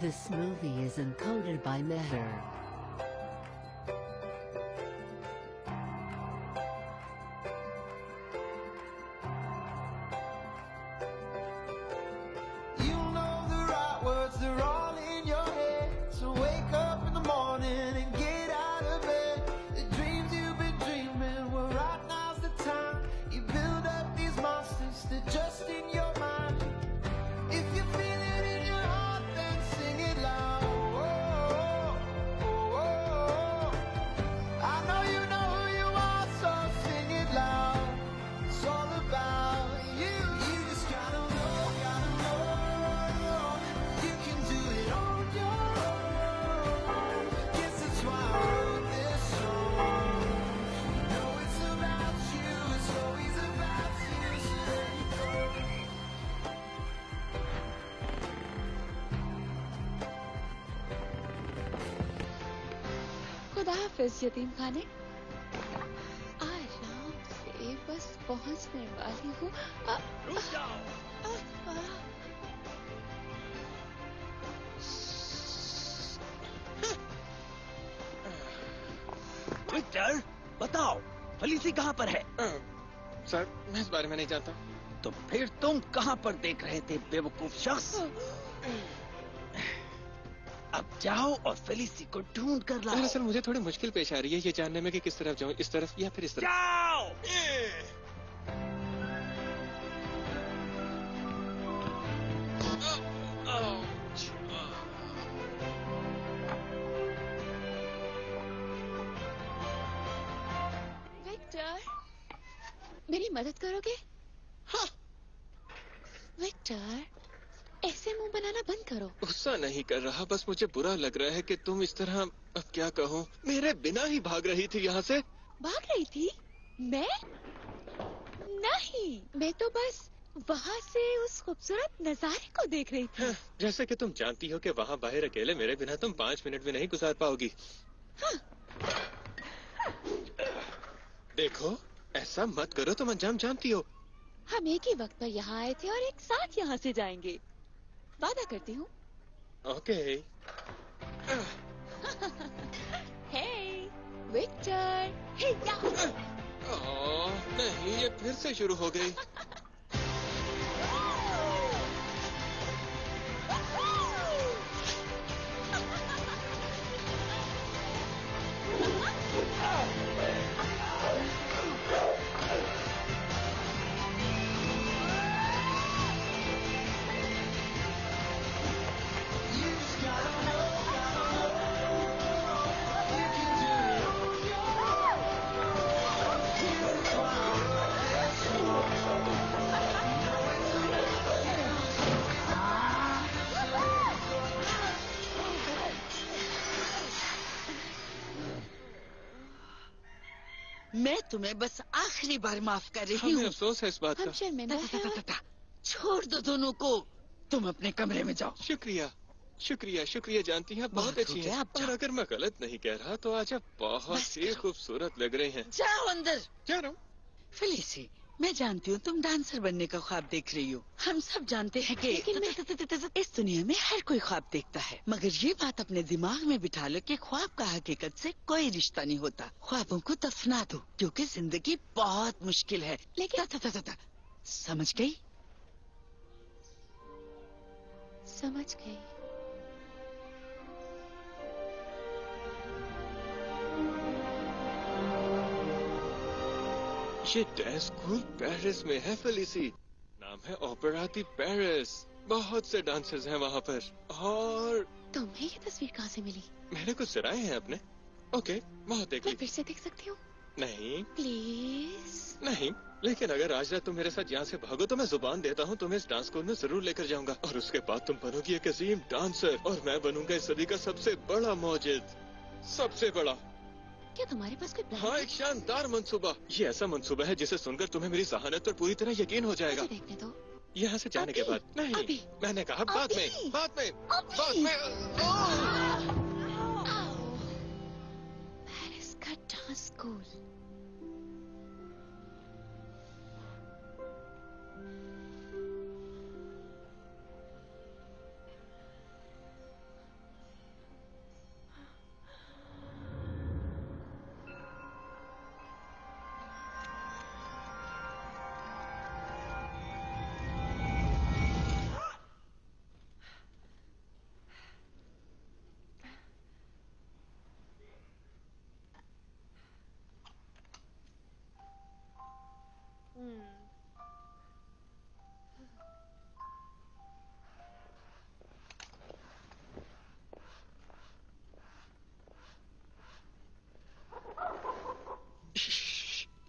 This movie is encoded by Meher. You know the right words, they're all in your head. So wake up in the morning and get out of bed. The dreams you've been dreaming, well right now's the time. You build up these monsters, they're just in your mind. If you feel it in your heart, then sing it loud. Oh, oh, oh, oh. I know you know who you are, so sing it loud. It's all about you. You just gotta know you can do it on your own. Guess that's why I wrote this song. You know it's about you, it's always about you. So let it go. खुदा हाफिज यतीम खाने। आराम से बस पहुंचने वाली हूँ। रुक जाओ। विक्टर, बताओ फेलिसी कहाँ पर है? सर, मैं इस बारे में नहीं जानता। तो फिर तुम कहाँ पर देख रहे थे बेवकूफ शख्स? अब जाओ और फेलिसी को ढूंढ कर लाओ। दरअसल मुझे थोड़ी मुश्किल पेश आ रही है ये जानने में कि किस तरफ जाऊं, इस तरफ या फिर इस तरफ। जाओ। विक्टर, मेरी मदद करोगे? हाँ। विक्टर, ऐसे मुंह बनाना बंद करो। गुस्सा नहीं कर रहा, बस मुझे बुरा लग रहा है कि तुम इस तरह, अब क्या कहूँ, मेरे बिना ही भाग रही थी यहाँ से। भाग रही थी? मैं? नहीं, मैं तो बस वहाँ से उस खूबसूरत नजारे को देख रही थी। हाँ, जैसे कि तुम जानती हो कि वहाँ बाहर अकेले मेरे बिना तुम 5 मिनट भी नहीं गुजार पाओगी। हाँ। देखो, ऐसा मत करो, तुम अंजाम जानती हो। हम एक ही वक्त पर यहाँ आए थे और एक साथ यहाँ से जाएंगे। वादा करती हूँ। ओके। हे, विक्टर, हे या। नहीं, ये फिर से शुरू हो गई। You just gotta know you can do it on your own. That's why I wrote this song. You know it's about you. मैं तुम्हें बस आखिरी बार माफ कर रही हमें हूँ। अफसोस है इस बात हम का। शर्मिंदा हैं और छोड़ दो दोनों को, तुम अपने कमरे में जाओ। शुक्रिया, शुक्रिया, शुक्रिया, जानती हैं आप बहुत बहुत अच्छी हो गया, हैं। अब जाओ। और अगर मैं गलत नहीं कह रहा तो आज आप बहुत बस ही करो। खूबसूरत लग रही हैं। जाओ अंदर। जा रहा हूँ। फेलिसी, मैं जानती हूँ तुम डांसर बनने का ख्वाब देख रही हो। हम सब जानते हैं कि लेकिन इस दुनिया में हर कोई ख्वाब देखता है, मगर ये बात अपने दिमाग में बिठा लो कि ख्वाब का हकीकत से कोई रिश्ता नहीं होता। ख्वाबों को दफना दो, क्योंकि जिंदगी बहुत मुश्किल है। लेकिन समझ गई? समझ गई। ये डांस स्कूल पेरिस में है फेलिसी। नाम है ओपेरा दी पेरिस। बहुत से डांसर्स हैं वहाँ पर। और तुम्हें ये तस्वीर कहाँ से मिली? मैंने कुछ जराए हैं अपने। ओके, बहुत देख मैं ली। फिर से देख सकती हूँ? नहीं, प्लीज। नहीं, लेकिन अगर आज रात तुम मेरे साथ यहाँ से भागो तो मैं जुबान देता हूँ तुम्हें इस डांस स्कूल में जरूर लेकर जाऊंगा। और उसके बाद तुम बनोगी एक अजीम डांसर और मैं बनूंगा इस सदी का सबसे बड़ा मौजिद। सबसे बड़ा। क्या तुम्हारे पास कोई प्लान हाँ, है? एक शानदार मंसूबा। ये ऐसा मंसूबा है जिसे सुनकर तुम्हें मेरी जहानत पर पूरी तरह यकीन हो जाएगा। मुझे देखने दो। यहाँ से जाने के अभी, बाद। नहीं, अभी, मैंने कहा बाद में, अभी, बाद में, अभी। बाद में। पेरिस का डांस स्कूल।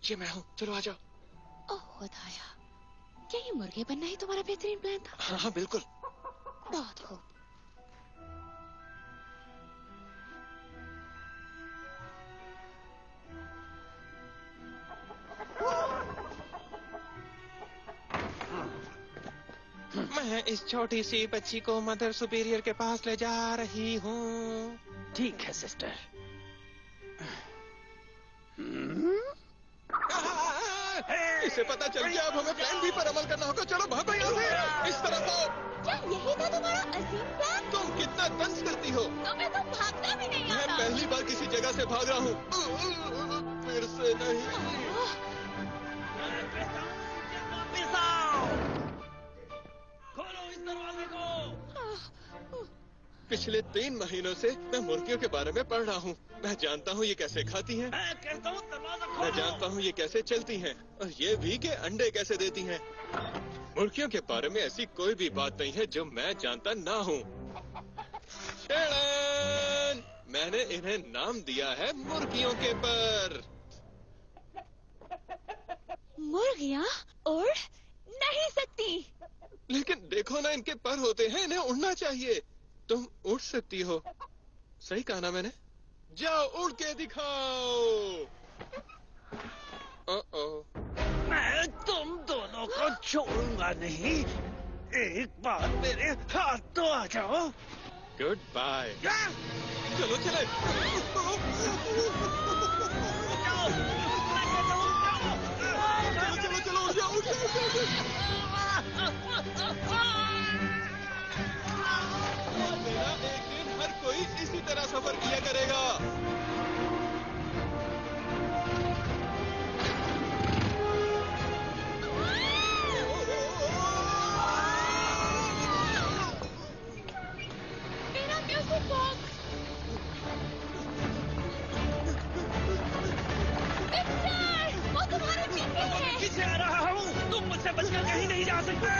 नीचे मैं हूँ, चलो आ जाओ। ओह खुदाया, क्या ये मुर्गे बनना ही तुम्हारा बेहतरीन प्लान था? हाँ हाँ बिल्कुल। बहुत खूब। मैं इस छोटी सी बच्ची को मदर सुपीरियर के पास ले जा रही हूँ। ठीक है सिस्टर। इसे पता चल गया, अब हमें प्लान बी पर अमल करना होगा। चलो भागो यहाँ से, इस तरफ आओ। क्या यही था तुम्हारा अजीम प्लान? तुम कितना तंज करती हो। तुम्हें तो भागना भी नहीं मैं आता। पहली बार किसी जगह से भाग रहा हूँ, फिर से नहीं। वापिस आओ। खोलो इस दरवाजे को। पिछले 3 महीनों से मैं मुर्गियों के बारे में पढ़ रहा हूँ। मैं जानता हूँ ये कैसे खाती हैं। मैं कहता हूँ दरवाजा खोलो। मैं जानता हूँ ये कैसे चलती हैं, और ये भी कि अंडे कैसे देती हैं। मुर्गियों के बारे में ऐसी कोई भी बात नहीं है जो मैं जानता ना हूँ। टेड़न! मैंने इन्हें नाम दिया है मुर्गियों के पर। मुर्गियाँ उड़ नहीं सकती। लेकिन देखो ना, इनके पर होते हैं, इन्हें उड़ना चाहिए। तुम उड़ सकती हो। सही कहा ना मैंने? जाओ उड़ के दिखाओ। ओ मैं तुम दोनों को छोड़ूंगा नहीं। एक बार मेरे हाथ तो आ जाओ। Good bye. या! चलो चले। जाओ, मैं कहता हूँ जाओ। चलो चलो उड़ जाओ, उड़ जाओ, उड़ जाओ। मेरा एक दिन हर कोई इसी तरह सफर किया करेगा। मेरा म्यूजिक बॉक्स। विक्टर, वो तुम्हारे पीछे है। पीछे आ रहा हूँ, तुम मुझसे बचकर कहीं नहीं जा सकते।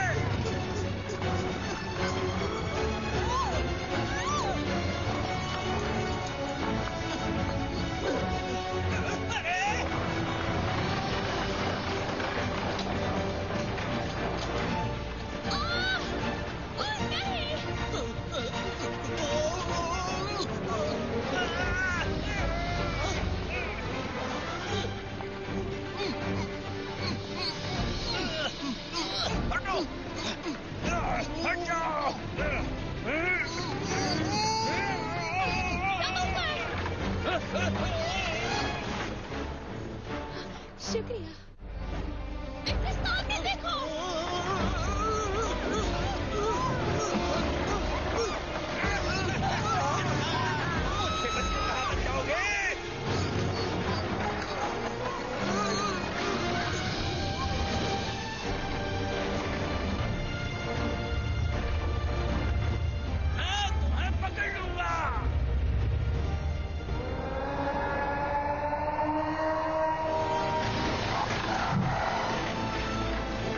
शुक्रिया। विक्टर, सामने देखो। मुझसे बचकर कहाँ बच जाओगे? मैं तुम्हें पकड़ लूंगा।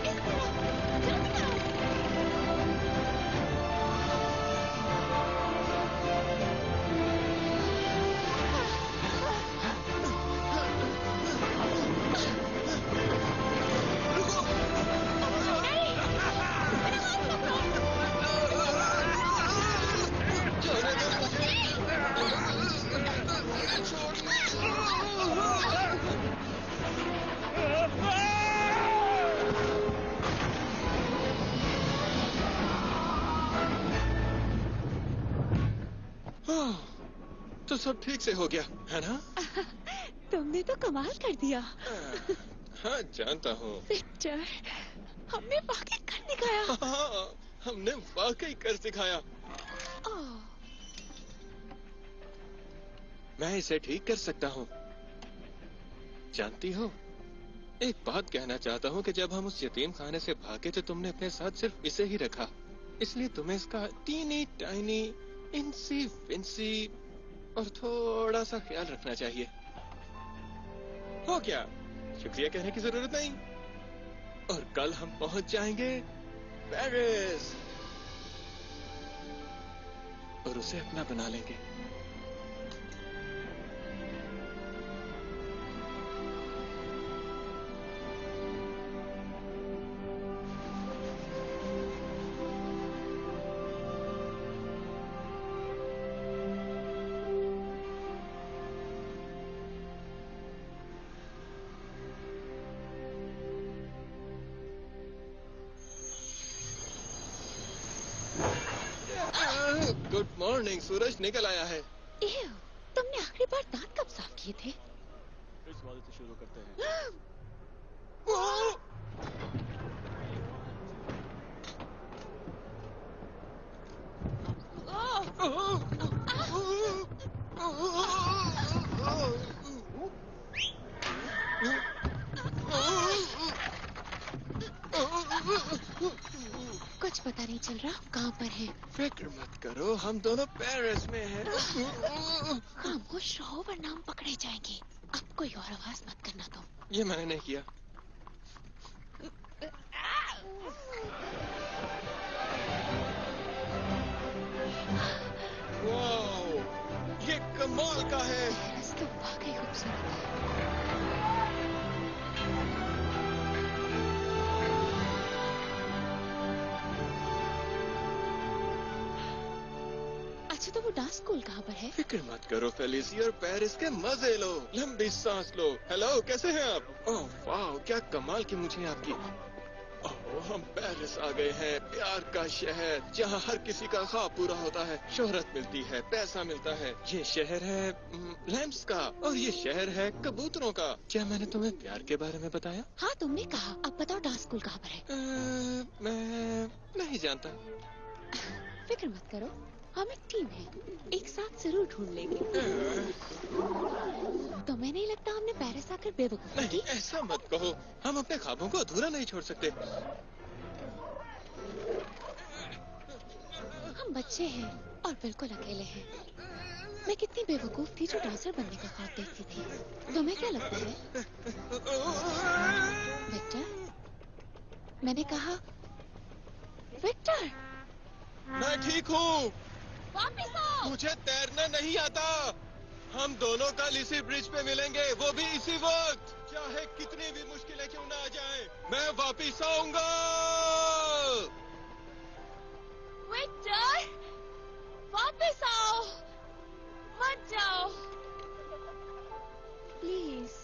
इस तरफ, जल्दी करो। तो सब ठीक से हो गया है ना? तुमने तो कमाल कर दिया। हाँ जानता हूँ। विक्टर, हमने वाकई कर दिखाया। हाँ, हमने वाकई कर दिखाया। ओह, मैं इसे ठीक कर सकता हूँ। जानती हो, एक बात कहना चाहता हूँ कि जब हम उस यतीम खाने से भागे तो तुमने अपने साथ सिर्फ इसे ही रखा। इसलिए तुम्हें इसका टीनी टाइनी इंसी फिंसी और थोड़ा सा ख्याल रखना चाहिए। हो क्या? शुक्रिया कहने की जरूरत नहीं। और कल हम पहुंच जाएंगे पेरिस और उसे अपना बना लेंगे। गुड मॉर्निंग, सूरज निकल आया है। एव, तुमने आखिरी बार दांत कब साफ किए थे? इस वाले से शुरू करते हैं। कुछ पता नहीं चल रहा कहाँ पर है। फिक्र मत करो, हम दोनों पेरिस में हैं। खामोश रहो वरना हम पकड़े जाएंगे। अब कोई और आवाज मत करना तुम। ये मैंने नहीं किया। वाओ, ये कमाल का है। पेरिस तो वाकई खूबसूरत है। अच्छा तो वो डांस स्कूल कहाँ पर है? फिक्र मत करो फेलिसी, और पेरिस के मजे लो, लंबी सांस लो। हेलो, कैसे हैं आप? ओह वाह, क्या कमाल की मुझे आपकी। ओह, हम पेरिस आ गए हैं, प्यार का शहर, जहाँ हर किसी का ख्वाब पूरा होता है, शोहरत मिलती है, पैसा मिलता है। ये शहर है लैम्प्स का, और ये शहर है कबूतरों का। क्या मैंने तुम्हें प्यार के बारे में बताया? हाँ तुमने कहा। अब बताओ डांस स्कूल कहाँ पर है? मैं नहीं जानता। फिक्र मत करो, हम एक टीम है, एक साथ जरूर ढूंढ लेंगे। तुम्हें नहीं लगता हमने पेरिस आकर बेवकूफी नहीं, की? ऐसा मत कहो, हम अपने ख्वाबों को अधूरा नहीं छोड़ सकते। हम बच्चे हैं और बिल्कुल अकेले हैं। मैं कितनी बेवकूफ थी जो डांसर बनने का ख्वाब देखती थी। तुम्हें क्या लगता है? विक्टर, मैंने कहा विक्टर। मैं ठीक हूँ, वापस आओ। मुझे तैरना नहीं आता। हम दोनों कल इसी ब्रिज पे मिलेंगे, वो भी इसी वक्त, चाहे कितनी भी मुश्किलें क्यों ना आ जाएं, मैं वापिस आऊंगा। विक्टर, वापस आओ, मत जाओ प्लीज।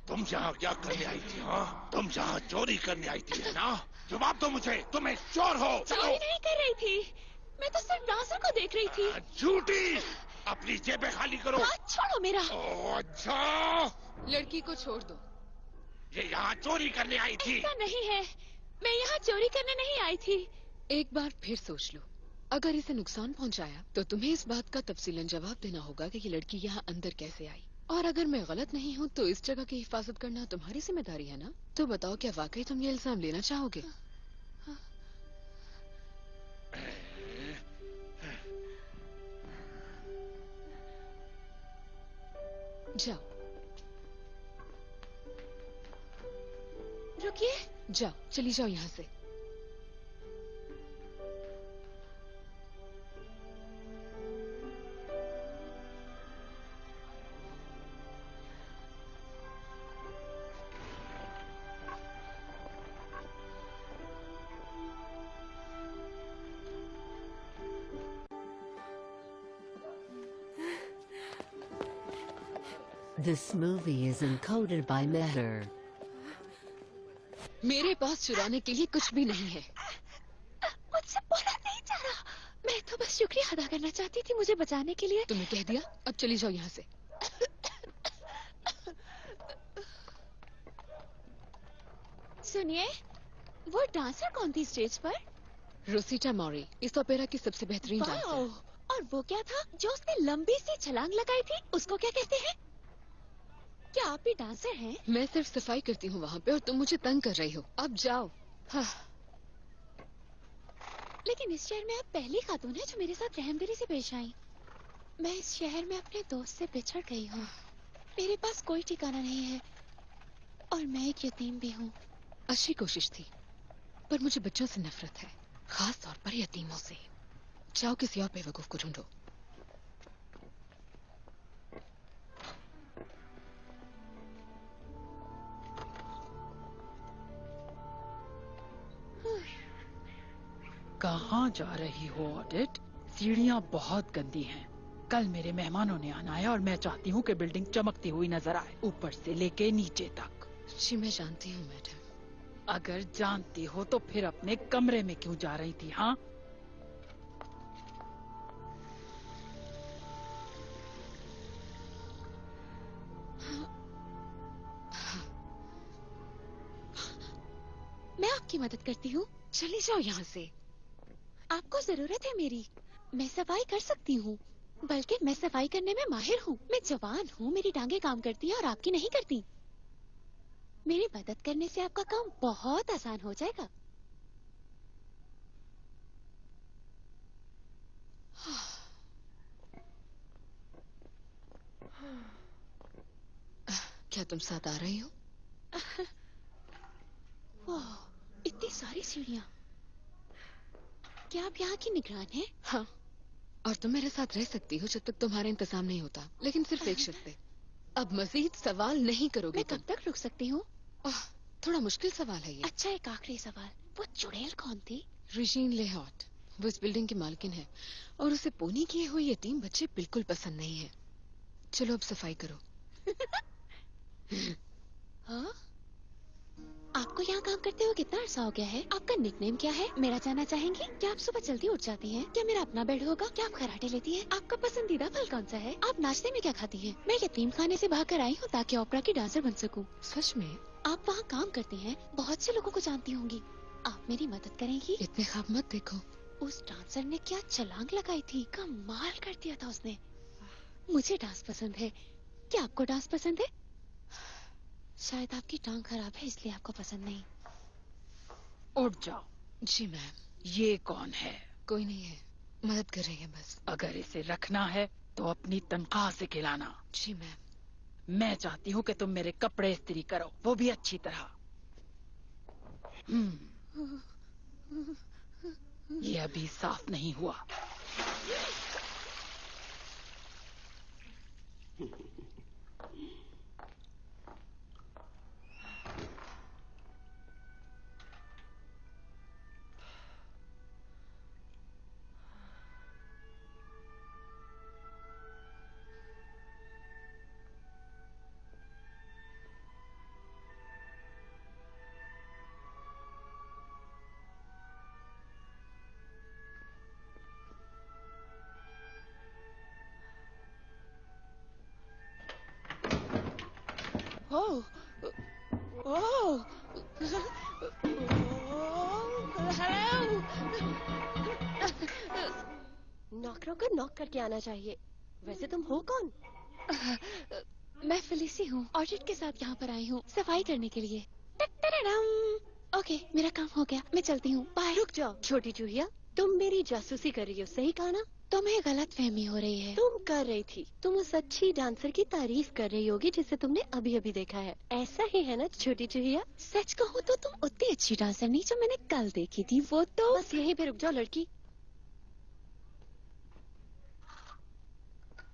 तुम यहाँ क्या करने आई थी? हाँ, तुम यहाँ चोरी करने आई थी, है ना? जवाब दो मुझे, तुम एक चोर हो। चोरी नहीं कर रही थी, मैं तो सिर्फ डांसर को देख रही थी। झूठी, अपनी जेबें खाली करो। हाथ छोड़ो मेरा। ओह, अच्छा, लड़की को छोड़ दो। ये यहाँ चोरी करने आई थी। ऐसा नहीं है, मैं यहाँ चोरी करने नहीं आई थी। एक बार फिर सोच लो, अगर इसे नुकसान पहुंचाया तो तुम्हें इस बात का तफसीलन जवाब देना होगा कि ये लड़की यहाँ अंदर कैसे आई। और अगर मैं गलत नहीं हूँ तो इस जगह की हिफाजत करना तुम्हारी जिम्मेदारी है ना? तो बताओ, क्या वाकई तुम ये इल्जाम लेना चाहोगे? जाओ रुकिए। जाओ, चली जाओ यहाँ से। This movie is encoded by Meher. मेरे पास चुराने के लिए कुछ भी नहीं है। मुझसे बोला नहीं जा रहा। मैं तो बस शुक्रिया अदा करना चाहती थी मुझे बचाने के लिए। तुमने कह दिया, अब चली जाओ यहाँ से। सुनिए, वो डांसर कौन थी स्टेज पर? रोसिटा मॉरी, इस ओपेरा की सबसे बेहतरीन वाओ! डांसर। और वो क्या था जो उसने लंबी सी छलांग लगाई थी, उसको क्या कहते हैं? क्या आप भी डांसर हैं? मैं सिर्फ सफाई करती हूँ वहाँ पे और तुम मुझे तंग कर रही हो। अब जाओ। हाँ। लेकिन इस शहर में आप पहली खातून है जो मेरे साथ रहमदिली से पेश आई। मैं इस शहर में अपने दोस्त से बिछड़ गई हूँ। मेरे पास कोई ठिकाना नहीं है और मैं एक यतीम भी हूँ। अच्छी कोशिश थी, पर मुझे बच्चों से नफरत है, खास तौर पर यतीमों से। जाओ किसी और बेवकूफ को ढूंढो। कहाँ जा रही हो ऑडिट? सीढ़ियाँ बहुत गंदी हैं। कल मेरे मेहमानों ने आना है और मैं चाहती हूँ कि बिल्डिंग चमकती हुई नजर आए, ऊपर से लेके नीचे तक। जी मैं जानती हूँ मैडम। अगर जानती हो तो फिर अपने कमरे में क्यों जा रही थी? हाँ, मैं आपकी मदद करती हूँ। चली जाओ यहाँ से। आपको जरूरत है मेरी। मैं सफाई कर सकती हूँ, बल्कि मैं सफाई करने में माहिर हूँ। मैं जवान हूँ, मेरी टांगे काम करती हैं और आपकी नहीं करती। मेरी मदद करने से आपका काम बहुत आसान हो जाएगा। क्या तुम साथ आ रही हो? वाह, इतनी सारी सीढ़ियाँ। क्या आप यहाँ की निगरान हैं? हाँ, और तुम मेरे साथ रह सकती हो जब तक तुम्हारा इंतजाम नहीं होता, लेकिन सिर्फ एक शर्त पे। अब मजीद सवाल नहीं करोगे मैं तुम। कब तक रुक सकती हूँ? थोड़ा मुश्किल सवाल है ये। अच्छा, एक आखिरी सवाल, वो चुड़ैल कौन थी? रिजीन लेहॉट, वो इस बिल्डिंग की मालकिन है और उसे पोनी किए हुए यतीम बच्चे बिल्कुल पसंद नहीं है। चलो अब सफाई करो। हाँ? आपको यहाँ काम करते हुए कितना अरसा हो गया है? आपका निकनेम क्या है? मेरा जानना चाहेंगी? क्या आप सुबह जल्दी उठ जाती हैं? क्या मेरा अपना बेड होगा? क्या आप खराटे लेती हैं? आपका पसंदीदा फल कौन सा है? आप नाश्ते में क्या खाती हैं? मैं यतीम खाने से भाग कर आई हूँ ताकि ओपरा की डांसर बन सकूँ। सच में? आप वहाँ काम करती हैं, बहुत से लोगों को जानती होंगी। आप मेरी मदद करेंगी? इतने ख्वाब मत देखो। उस डांसर ने क्या छलांग लगाई थी, कमाल कर दिया था उसने। मुझे डांस पसंद है। क्या आपको डांस पसंद है? शायद आपकी टांग खराब है इसलिए आपको पसंद नहीं। उठ जाओ। जी मैम। ये कौन है? कोई नहीं है, मदद कर रही है बस। अगर इसे रखना है तो अपनी तनख्वाह से खिलाना। जी मैम। मैं चाहती हूँ कि तुम मेरे कपड़े इस्त्री करो, वो भी अच्छी तरह। ये अभी साफ नहीं हुआ। ओह, ओह, हेलो। नौकरों को नॉक करके आना चाहिए। वैसे तुम हो कौन? मैं फेलिसी हूँ। ऑडिट के साथ यहाँ पर आई हूँ सफाई करने के लिए। टटटरडम। ओके, मेरा काम हो गया, मैं चलती हूँ, बाय। रुक जाओ छोटी चूहिया, तुम मेरी जासूसी कर रही हो, सही कहा ना? तुम्हें गलत फहमी हो रही है। तुम कर रही थी। तुम उस अच्छी डांसर की तारीफ कर रही होगी जिसे तुमने अभी अभी देखा है। ऐसा ही है ना छोटी चूहिया? सच कहूँ तो तुम उतनी अच्छी डांसर नहीं जो मैंने कल देखी थी। वो तो बस यहीं पे रुक जाओ लड़की।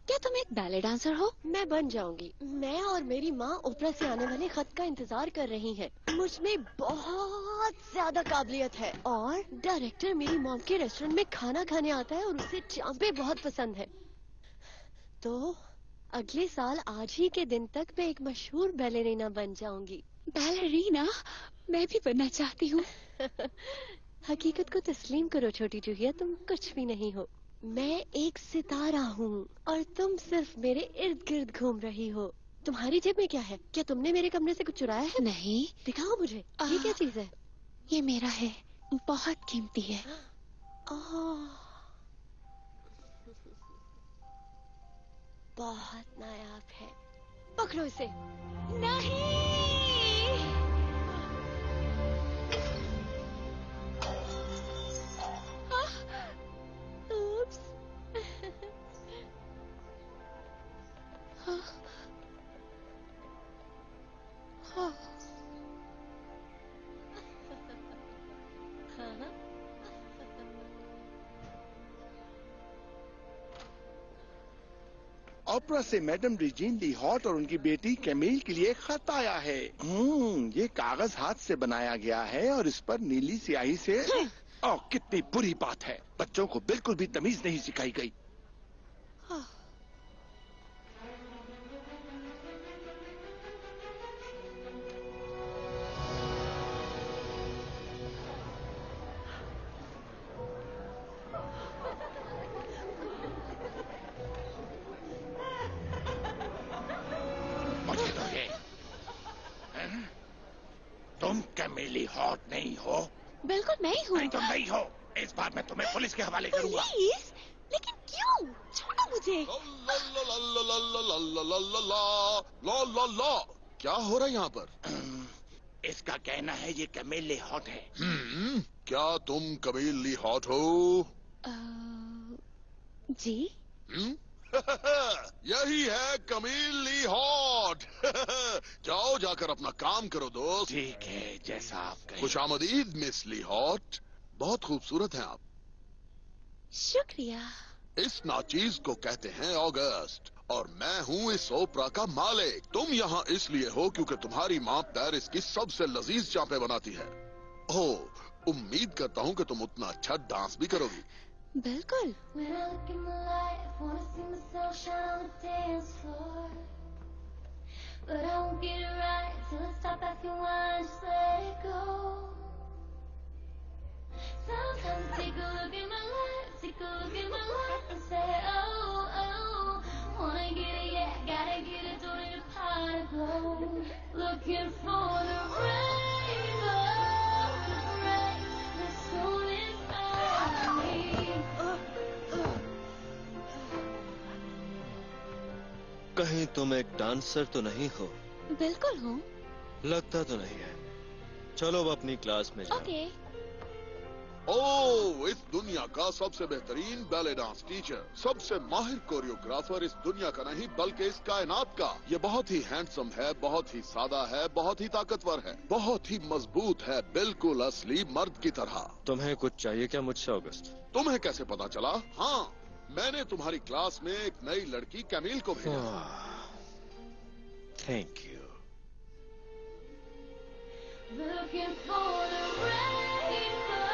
क्या तुम एक बैले डांसर हो? मैं बन जाऊंगी। मैं और मेरी माँ ओपरा से आने वाले खत का इंतजार कर रही हैं। मुझमें बहुत ज्यादा काबिलियत है और डायरेक्टर मेरी मॉम के रेस्टोरेंट में खाना खाने आता है और उसे चांपे बहुत पसंद है। तो अगले साल आज ही के दिन तक मैं एक मशहूर बैलेरीना बन जाऊंगी। बैलेरीना? मैं भी बनना चाहती हूँ। हकीकत को तस्लीम करो छोटी चूहिया, तुम कुछ भी नहीं हो। मैं एक सितारा हूँ और तुम सिर्फ मेरे इर्द गिर्द घूम रही हो। तुम्हारी जेब में क्या है? क्या तुमने मेरे कमरे से कुछ चुराया है? नहीं। दिखाओ मुझे। ये क्या चीज है? ये मेरा है, बहुत कीमती है। बहुत नायाब है। पकड़ो इसे। नहीं। Oops. ओपरा से मैडम रिजीन ली हॉट और उनकी बेटी कैमिल के लिए खत आया है। ये कागज हाथ से बनाया गया है और इस पर नीली स्याही से कितनी बुरी बात है। बच्चों को बिल्कुल भी तमीज नहीं सिखाई गई। मुझे तो ये तुम कैमिली हॉट नहीं हो? बिल्कुल मैं ही हूँ। नहीं तुम नहीं हो। इस बार मैं तुम्हें पुलिस के हवाले करूंगा। पुलिस? लेकिन क्यों? छोड़ो मुझे। क्या हो रहा है यहाँ पर? इसका कहना है ये कैमिली हॉट है। क्या तुम कैमिल ली हॉट हो? जी। यही है कैमिल ली हॉट। जाओ जाकर अपना काम करो दोस्त। ठीक है, जैसा आप कहें। खुशामदीद मिस ली हॉट, बहुत खूबसूरत हैं आप। शुक्रिया। इस नाचीज को कहते हैं ऑगस्ट और मैं हूँ इस ओपरा का मालिक। तुम यहाँ इसलिए हो क्योंकि तुम्हारी माँ पेरिस की सबसे लजीज चांपे बनाती है। ओह, उम्मीद करता हूँ कि तुम उतना अच्छा डांस भी करोगी। बिल्कुल। But I won't get it right till it's stop asking why, just let it go. Sometimes I take a look at my life, take a look at my life and say, oh, oh, wanna get it, yeah, gotta get it, don't need a pot of gold. Looking for the rainbow, the rain, the soul inside me. कहीं तुम एक dancer तो नहीं हो? बिल्कुल हूँ। लगता तो नहीं है। चलो अब अपनी क्लास में जाओ। ओके। ओह, इस दुनिया का सबसे बेहतरीन बैले डांस टीचर, सबसे माहिर कोरियोग्राफर इस दुनिया का नहीं बल्कि इस कायनात का। ये बहुत ही हैंडसम है, बहुत ही सादा है, बहुत ही ताकतवर है, बहुत ही मजबूत है, बिल्कुल असली मर्द की तरह। तुम्हें कुछ चाहिए क्या मुझसे ऑगस्ट? तुम्हें कैसे पता चला? हाँ, मैंने तुम्हारी क्लास में एक नई लड़की कैमिल को भेजा। Thank you. Looking for the rainbow,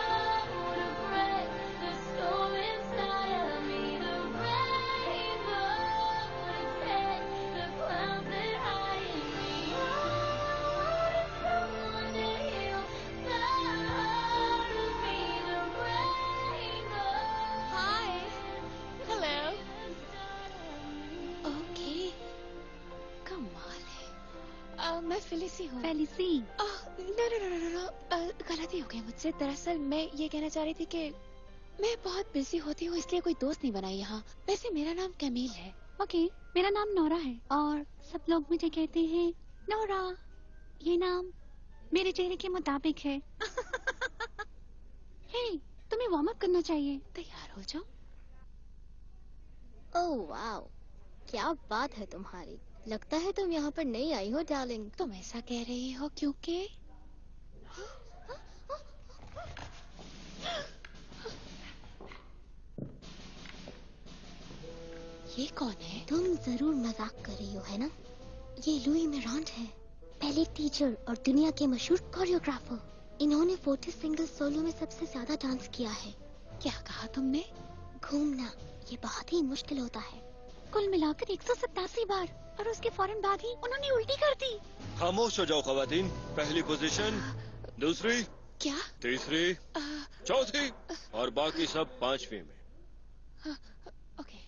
the break, the soul inside of me. The rainbow, the take, the clouds that hide in me. Oh, it's someone to heal the heart of me. The rainbow. Hi. Hello. Okay, कमाल है। मैं Felicie हूँ। Felicie. No no no no no, गलती हो गई मुझसे। दरअसल मैं ये कहना चाह रही थी कि मैं बहुत बिजी होती हूँ, इसलिए कोई दोस्त नहीं बनाई यहाँ। वैसे मेरा नाम कैमिल है। ओके, मेरा नाम नोरा है और सब लोग मुझे कहते हैं नोरा। ये नाम मेरे चेहरे के मुताबिक है। हे, तुम्हें वार्म अप करना चाहिए। तैयार हो जाओ। ओह वाओ, क्या बात है तुम्हारी। लगता है तुम यहाँ पर नई आई हो डार्लिंग। तुम ऐसा कह रही हो क्योंकि ये कौन है? तुम जरूर मजाक कर रही हो, है ना? ये लुई मेरांड है, पहले टीचर और दुनिया के मशहूर कोरियोग्राफर। इन्होंने 40 सिंगल सोलो में सबसे ज्यादा डांस किया है। क्या कहा तुमने? घूमना ये बहुत ही मुश्किल होता है। कुल मिलाकर 187 बार, और उसके फौरन बाद ही उन्होंने उल्टी कर दी। खामोश हो जाओ खवातीन। पहली पोजीशन, दूसरी, क्या? तीसरी, चौथी और बाकी सब पांचवी में। ओके।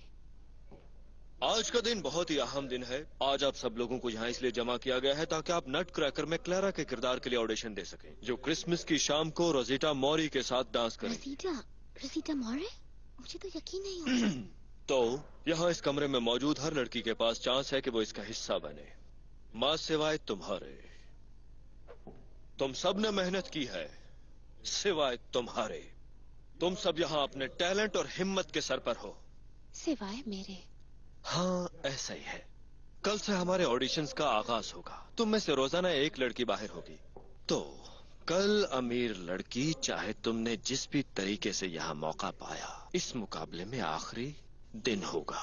आज का दिन बहुत ही अहम दिन है। आज आप सब लोगों को यहाँ इसलिए जमा किया गया है ताकि आप नट क्रैकर में क्लारा के किरदार के लिए ऑडिशन दे सकें, जो क्रिसमस की शाम को रोजिटा मॉरी के साथ डांस करेगी। रोजिटा मॉरी? मुझे तो यकीन नहीं हो रहा। तो यहाँ इस कमरे में मौजूद हर लड़की के पास चांस है कि वो इसका हिस्सा बने, माँ सिवाय तुम्हारे। तुम सब ने मेहनत की है सिवाय तुम्हारे। तुम सब यहाँ अपने टैलेंट और हिम्मत के सर पर हो। सिवाय मेरे? हाँ, ऐसा ही है। कल से हमारे ऑडिशंस का आगाज होगा। तुम में से रोजाना एक लड़की बाहर होगी। तो कल अमीर लड़की, चाहे तुमने जिस भी तरीके से यहाँ मौका पाया, इस मुकाबले में आखिरी दिन होगा।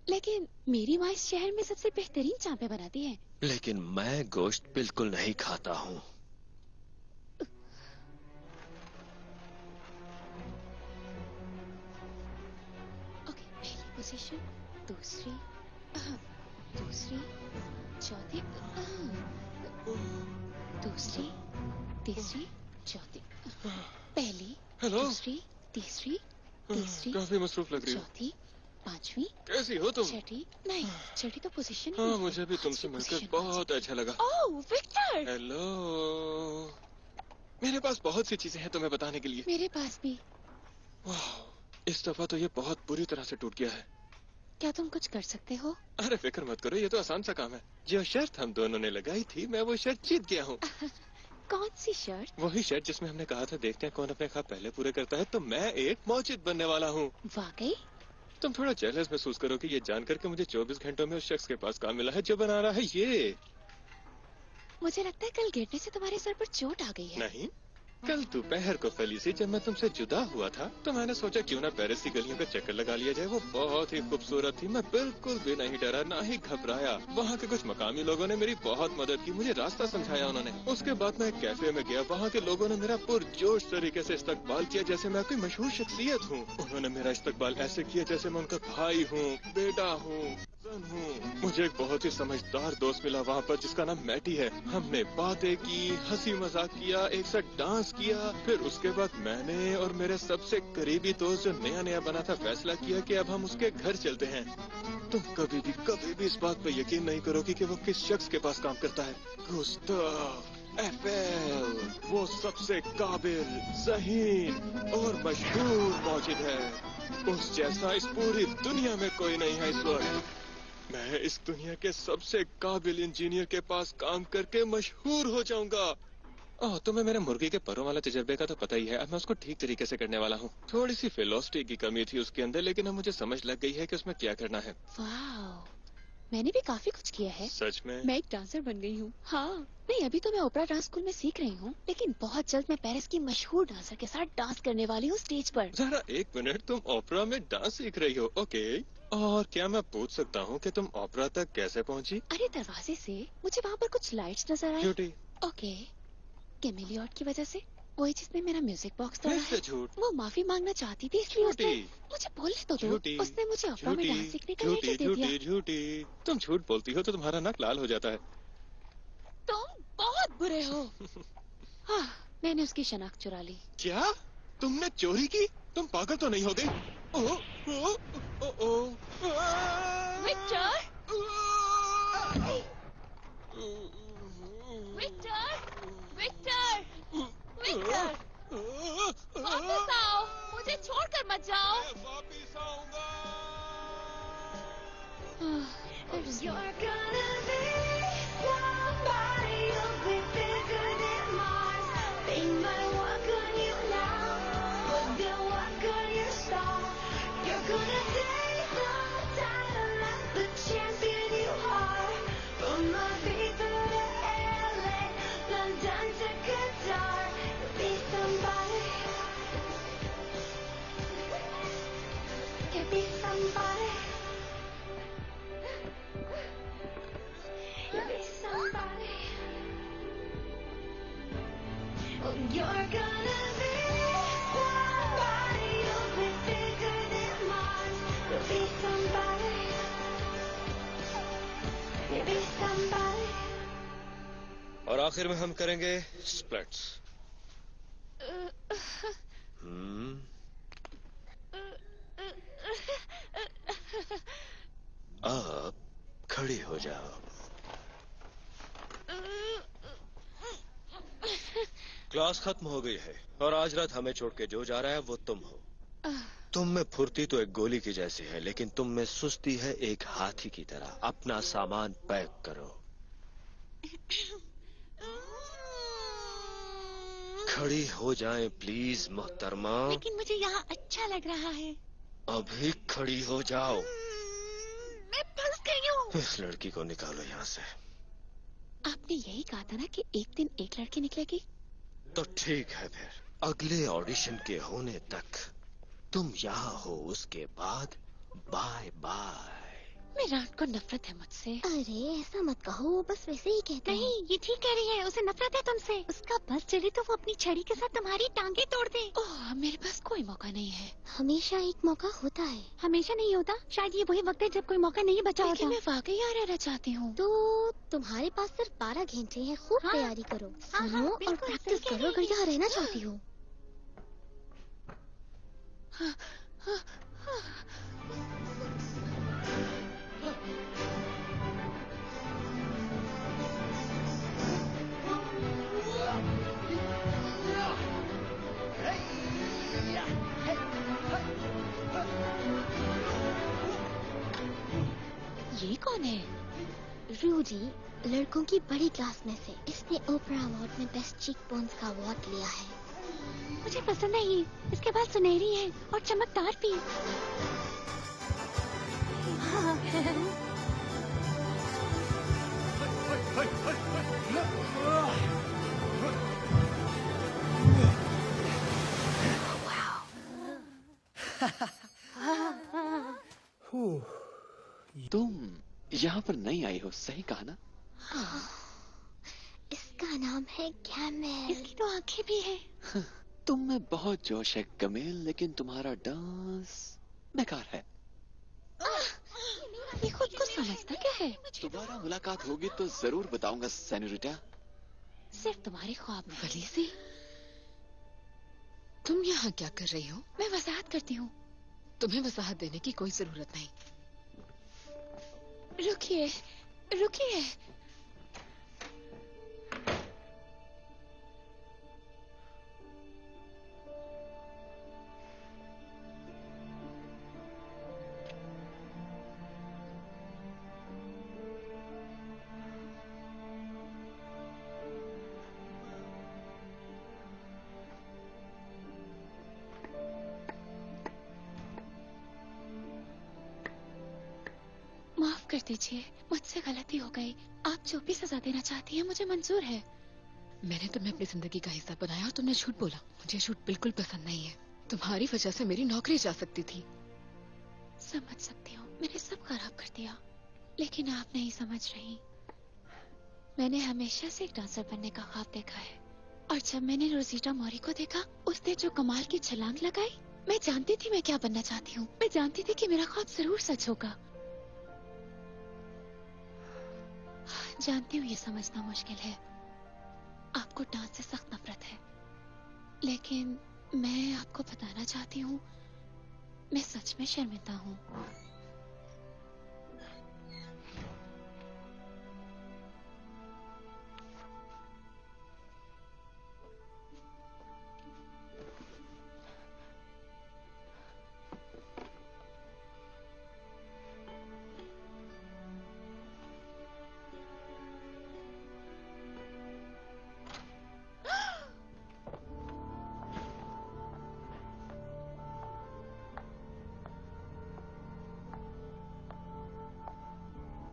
लेकिन मेरी माँ इस शहर में सबसे बेहतरीन चांपे बनाती है। लेकिन मैं गोश्त बिल्कुल नहीं खाता हूँ। ओके, पहली पोजीशन, दूसरी, दूसरी, चौथी, दूसरी, तीसरी, चौथी। पहली, दूसरी, तीसरी, तीसरी, काफी मसरूफ लग रही हो। चौथी, पांचवी। कैसी हो तुम? छठी नहीं, छठी तो पोजीशन। हाँ, मुझे भी तुमसे मिलकर बहुत अच्छा लगा। ओह विक्टर! हेलो। मेरे पास बहुत सी चीजें हैं तुम्हें बताने के लिए। मेरे पास भी। वाह, इस दफा तो ये बहुत बुरी तरह से टूट गया है। क्या तुम कुछ कर सकते हो? अरे फिक्र मत करो, ये तो आसान सा काम है। जो शर्त हम दोनों ने लगाई थी, मैं वो शर्त जीत गया हूँ। कौन सी शर्त? वही शर्त जिसमें हमने कहा था देखते हैं कौन अपने ख्वाब पहले पूरे करता है। तो मैं एक मौजिद बनने वाला हूँ। वाकई? तुम थोड़ा जेलस महसूस करोगे ये जानकर के मुझे 24 घंटों में उस शख्स के पास काम मिला है जो बना रहा है ये। मुझे लगता है कल गिरने से तुम्हारे सर पर चोट आ गई है। नहीं, कल दोपहर को फेलिसी जब मैं तुमसे जुदा हुआ था तो मैंने सोचा क्यों ना पेरिस की गलियों का चक्कर लगा लिया जाए। वो बहुत ही खूबसूरत थी। मैं बिल्कुल भी नहीं डरा, ना ही घबराया। वहाँ के कुछ मकामी लोगों ने मेरी बहुत मदद की, मुझे रास्ता समझाया उन्होंने। उसके बाद मैं एक कैफे में गया। वहाँ के लोगों ने मेरा पुरजोश तरीके से इस्तकबाल किया जैसे मैं कोई मशहूर शख्सियत हूँ। उन्होंने मेरा इस्तकबाल ऐसे किया जैसे मैं उनका भाई हूँ, बेटा हूँ, हूँ। मुझे एक बहुत ही समझदार दोस्त मिला वहाँ पर जिसका नाम मैटी है। हमने बातें की, हंसी मजाक किया, एक साथ डांस किया। फिर उसके बाद मैंने और मेरे सबसे करीबी दोस्त जो नया बना था फैसला किया कि अब हम उसके घर चलते हैं। तुम कभी भी इस बात पे यकीन नहीं करोगी कि वो किस शख्स के पास काम करता है। गुस्ताव एफएल, वो सबसे काबिल, ज़हीन और मशहूर मौजिद है। उस जैसा इस पूरी दुनिया में कोई नहीं है इस वक्त। मैं इस दुनिया के सबसे काबिल इंजीनियर के पास काम करके मशहूर हो जाऊंगा। ओह, तुम्हें मेरे मुर्गी के परों वाला तजर्बे का तो पता ही है। अब मैं उसको ठीक तरीके से करने वाला हूँ। थोड़ी सी फिलोसफी की कमी थी उसके अंदर, लेकिन अब मुझे समझ लग गई है कि उसमें क्या करना है। वाह, मैंने भी काफी कुछ किया है। सच में? मैं एक डांसर बन गई हूँ। हाँ, नहीं अभी तो मैं ओपरा डांस स्कूल में सीख रही हूँ, लेकिन बहुत जल्द मैं पेरिस की मशहूर डांसर के साथ डांस करने वाली हूँ स्टेज पर। जरा एक मिनट, तुम ओपरा में डांस सीख रही हो? ओके, और क्या मैं पूछ सकता हूँ कि तुम ओपरा तक कैसे पहुँची? अरे दरवाजे से मुझे वहाँ पर कुछ लाइट्स नजर आई। झूठी। ओके, कैमिलियट की वजह से, वही जिसने मेरा म्यूजिक बॉक्स तोड़ा है। झूठ। वो माफी मांगना चाहती थी इसलिए उसने मुझे बोलने तो दो। उसने मुझे ओपरा में डांस सीखने का लेटर दे दिया। झूठी। तुम झूठ बोलती हो तो तुम्हारा नाक लाल हो जाता है। तुम बहुत बुरे हो। हाँ, मैंने उसकी शनाख्त चुरा ली। क्या? तुमने चोरी की? तुम पागल तो नहीं हो गई? Victor! You're gonna be somebody, you'll be bigger than Mars. You'll be somebody. You'll be somebody. और आखिर में हम करेंगे स्प्लिट्स। अब खड़ी हो जाओ। क्लास खत्म हो गई है और आज रात हमें छोड़ के जो जा रहा है वो तुम हो। तुम में फुर्ती तो एक गोली की जैसी है, लेकिन तुम में सुस्ती है एक हाथी की तरह। अपना सामान पैक करो। खड़ी हो जाएं प्लीज मोहतरमा। लेकिन मुझे यहाँ अच्छा लग रहा है। अभी खड़ी हो जाओ। मैं फंस गई हूँ। इस लड़की को निकालो यहाँ से। आपने यही कहा था ना कि एक दिन एक लड़की निकलेगी। तो ठीक है फिर अगले ऑडिशन के होने तक तुम यहाँ हो, उसके बाद बाय बाय। विराट को नफरत है मुझसे। अरे ऐसा मत कहो, वो बस वैसे ही कहता है। नहीं, ये ठीक कह रही है, उसे नफरत है तुमसे। उसका बस चले तो वो अपनी छड़ी के साथ तुम्हारी टांगे तोड़ दे। ओह, मेरे पास कोई मौका नहीं है। हमेशा एक मौका होता है। हमेशा नहीं होता, शायद ये वही वक्त है जब कोई मौका नहीं बचा होता। लेकिन मैं वाकई यहाँ रहना चाहती हूँ। तो तुम्हारे पास सिर्फ 12 घंटे हैं, खूब हाँ। तैयारी करो, हाँ, सुनो और बिल्कुल, प्रैक्टिस सही कह करो अगर रही यहाँ रहना चाहती हो। ये कौन है? रूडी, लड़कों की बड़ी क्लास में से। इसने ओपरा अवार्ड में बेस्ट चीक बोन्स का अवार्ड लिया है। मुझे पसंद है ये। इसके बाल सुनहरी है और चमकदार भी। तुम यहाँ पर नहीं आई हो, सही कहा ना? इसका नाम है कैमेल। इसकी तो आंखें भी है। तुम में बहुत जोश है कमेल, लेकिन तुम्हारा डांस बेकार है। ये खुद को समझता क्या है? दोबारा मुलाकात होगी तो जरूर बताऊंगा सेनोरिटा। सिर्फ तुम्हारे ख्वाब में। फलीसी, तुम यहाँ क्या कर रही हो? मैं वजाहत करती हूँ। तुम्हें वजाहत देने की कोई जरूरत नहीं। रुकिए, रुकिए। माफ कर दीजिए, मुझसे गलती हो गई। आप जो भी सजा देना चाहती हैं मुझे मंजूर है। मैंने तुम्हें अपनी जिंदगी का हिस्सा बनाया और तुमने झूठ बोला। मुझे झूठ बिल्कुल पसंद नहीं है। तुम्हारी वजह से मेरी नौकरी जा सकती थी। समझ सकती हूँ, मैंने सब खराब कर दिया, लेकिन आप नहीं समझ रही। मैंने हमेशा से एक डांसर बनने का ख्वाब देखा है, और जब मैंने रोजीटा मौरी को देखा, उसने जो कमाल की छलांग लगाई, मैं जानती थी मैं क्या बनना चाहती हूँ। मैं जानती थी कि मेरा ख्वाब जरूर सच होगा। जानती हूँ ये समझना मुश्किल है, आपको डांस से सख्त नफरत है, लेकिन मैं आपको बताना चाहती हूँ मैं सच में शर्मिंदा हूँ।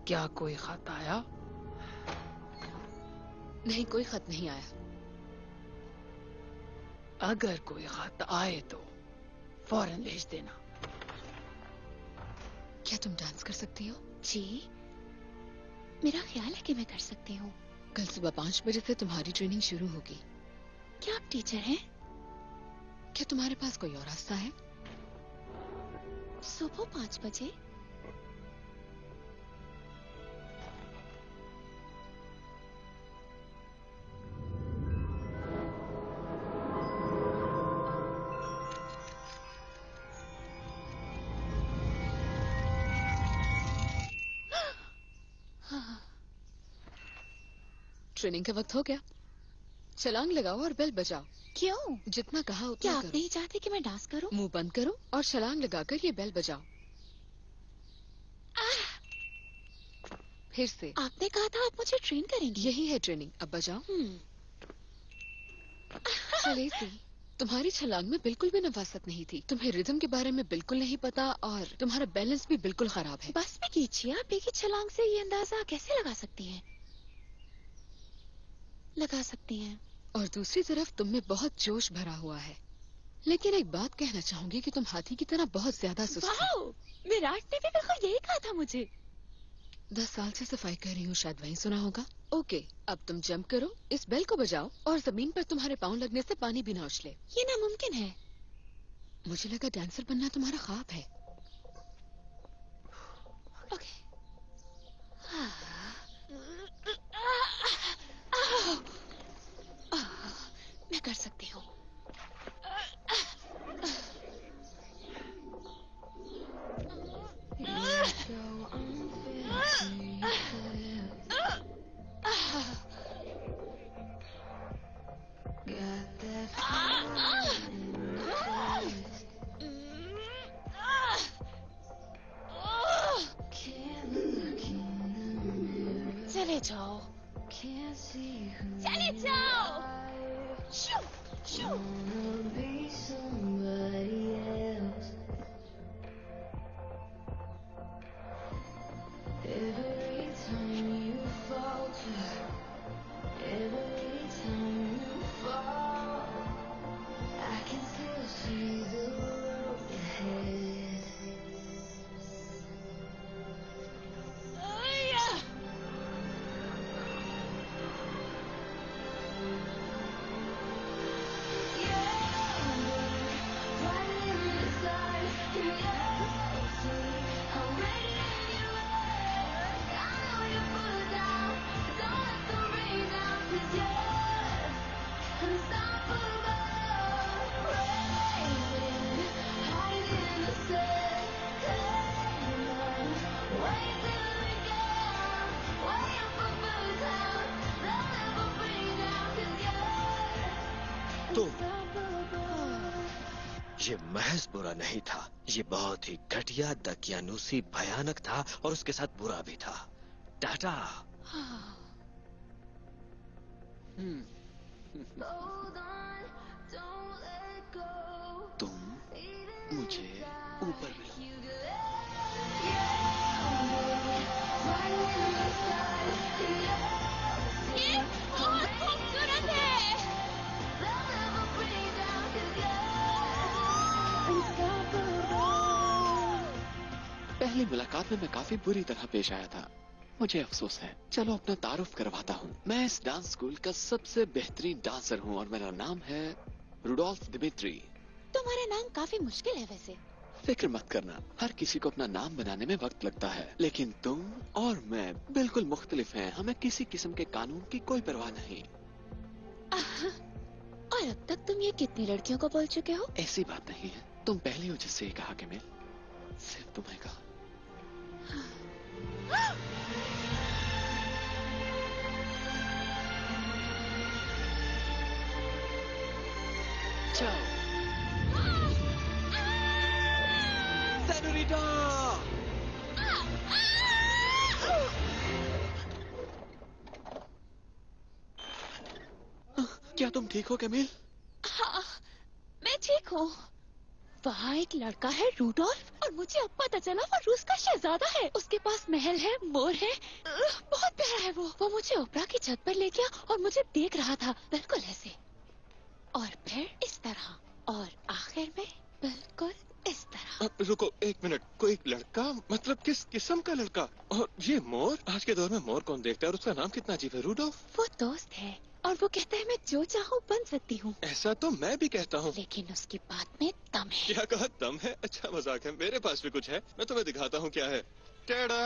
क्या कोई खत आया? नहीं, कोई खत नहीं आया। अगर कोई खत आए तो फौरन भेज देना। क्या तुम डांस कर सकती हो? जी, मेरा ख्याल है कि मैं कर सकती हूँ। कल सुबह 5 बजे से तुम्हारी ट्रेनिंग शुरू होगी। क्या आप टीचर हैं? क्या तुम्हारे पास कोई और रास्ता है? सुबह 5 बजे। ट्रेनिंग का वक्त हो गया। छलांग लगाओ और बेल बजाओ। क्यों? जितना कहा क्या उतना आप करो। नहीं चाहते कि मैं डांस करूं? मुंह बंद करो और छलांग लगाकर ये बेल बजाओ। फिर से। आपने कहा था आप मुझे ट्रेन करेंगी। यही है ट्रेनिंग, अब बजाओ। चलेसी, तुम्हारी छलांग में बिल्कुल भी नफासत नहीं थी। तुम्हें रिदम के बारे में बिल्कुल नहीं पता और तुम्हारा बैलेंस भी बिल्कुल खराब है। बस भी कीजिए, आप एक ही छलांग से ये अंदाजा कैसे लगा सकती हैं? लगा सकती हैं। और दूसरी तरफ तुम में बहुत जोश भरा हुआ है। लेकिन एक बात कहना चाहूंगी कि तुम हाथी की तरह बहुत ज्यादा सुस्त हो। वाओ! विराट ने भी बिल्कुल यही कहा था मुझे। 10 साल से सफाई कर रही हूँ, शायद वहीं सुना होगा। ओके, अब तुम जंप करो, इस बेल को बजाओ और जमीन पर तुम्हारे पाँव लगने से पानी भी ना उछले। ये नामुमकिन है। मुझे लगा डांसर बनना तुम्हारा ख्वाब है। ओके। मैं कर सकती हूँ। चले जाओ, चले जाओ। शू, शू। ये महज बुरा नहीं था, ये बहुत ही घटिया, दकियानूसी, भयानक था और उसके साथ बुरा भी था। टाटा। तुम मुझे ऊपर मिलो। ये बहुत खूबसूरत है। पहली मुलाकात में मैं काफी बुरी तरह पेश आया था। मुझे अफसोस है। चलो अपना तारुफ करवाता हूँ। मैं इस डांस स्कूल का सबसे बेहतरीन डांसर हूँ और मेरा नाम है रुडोल्फ दिमित्री। तुम्हारा नाम काफी मुश्किल है वैसे। फिक्र मत करना, हर किसी को अपना नाम बनाने में वक्त लगता है, लेकिन तुम और मैं बिल्कुल मुख्तलिफ हैं। हमें किसी किस्म के कानून की कोई परवाह नहीं। और अब तक तुम ये कितनी लड़कियों को बोल चुके हो? ऐसी बात नहीं है, तुम पहली हो जिससे ये कहा कैमिल। सिर्फ तुम्हें कहा। जाओ। सेनोरिटा! क्या तुम ठीक हो कैमिल? हाँ, मैं ठीक हूँ। वहाँ एक लड़का है रूडोल्फ और मुझे अब पता चला वो रूस का शहजादा है। उसके पास महल है, मोर है, बहुत प्यारा है वो मुझे ओपरा की छत पर ले गया और मुझे देख रहा था बिल्कुल ऐसे, और फिर इस तरह, और आखिर में बिल्कुल इस तरह। अब रुको एक मिनट, कोई लड़का? मतलब किस किस्म का लड़का? और ये मोर? आज के दौर में मोर कौन देखता है और उसका नाम कितना अजीब है? रूडोल्फ? वो दोस्त है और वो कहता है मैं जो चाहूँ बन सकती हूँ। ऐसा तो मैं भी कहता हूँ। लेकिन उसकी बात में दम है। क्या कहा, दम है? अच्छा मजाक है, मेरे पास भी कुछ है, मैं तुम्हें दिखाता हूँ क्या है। टेड़ा!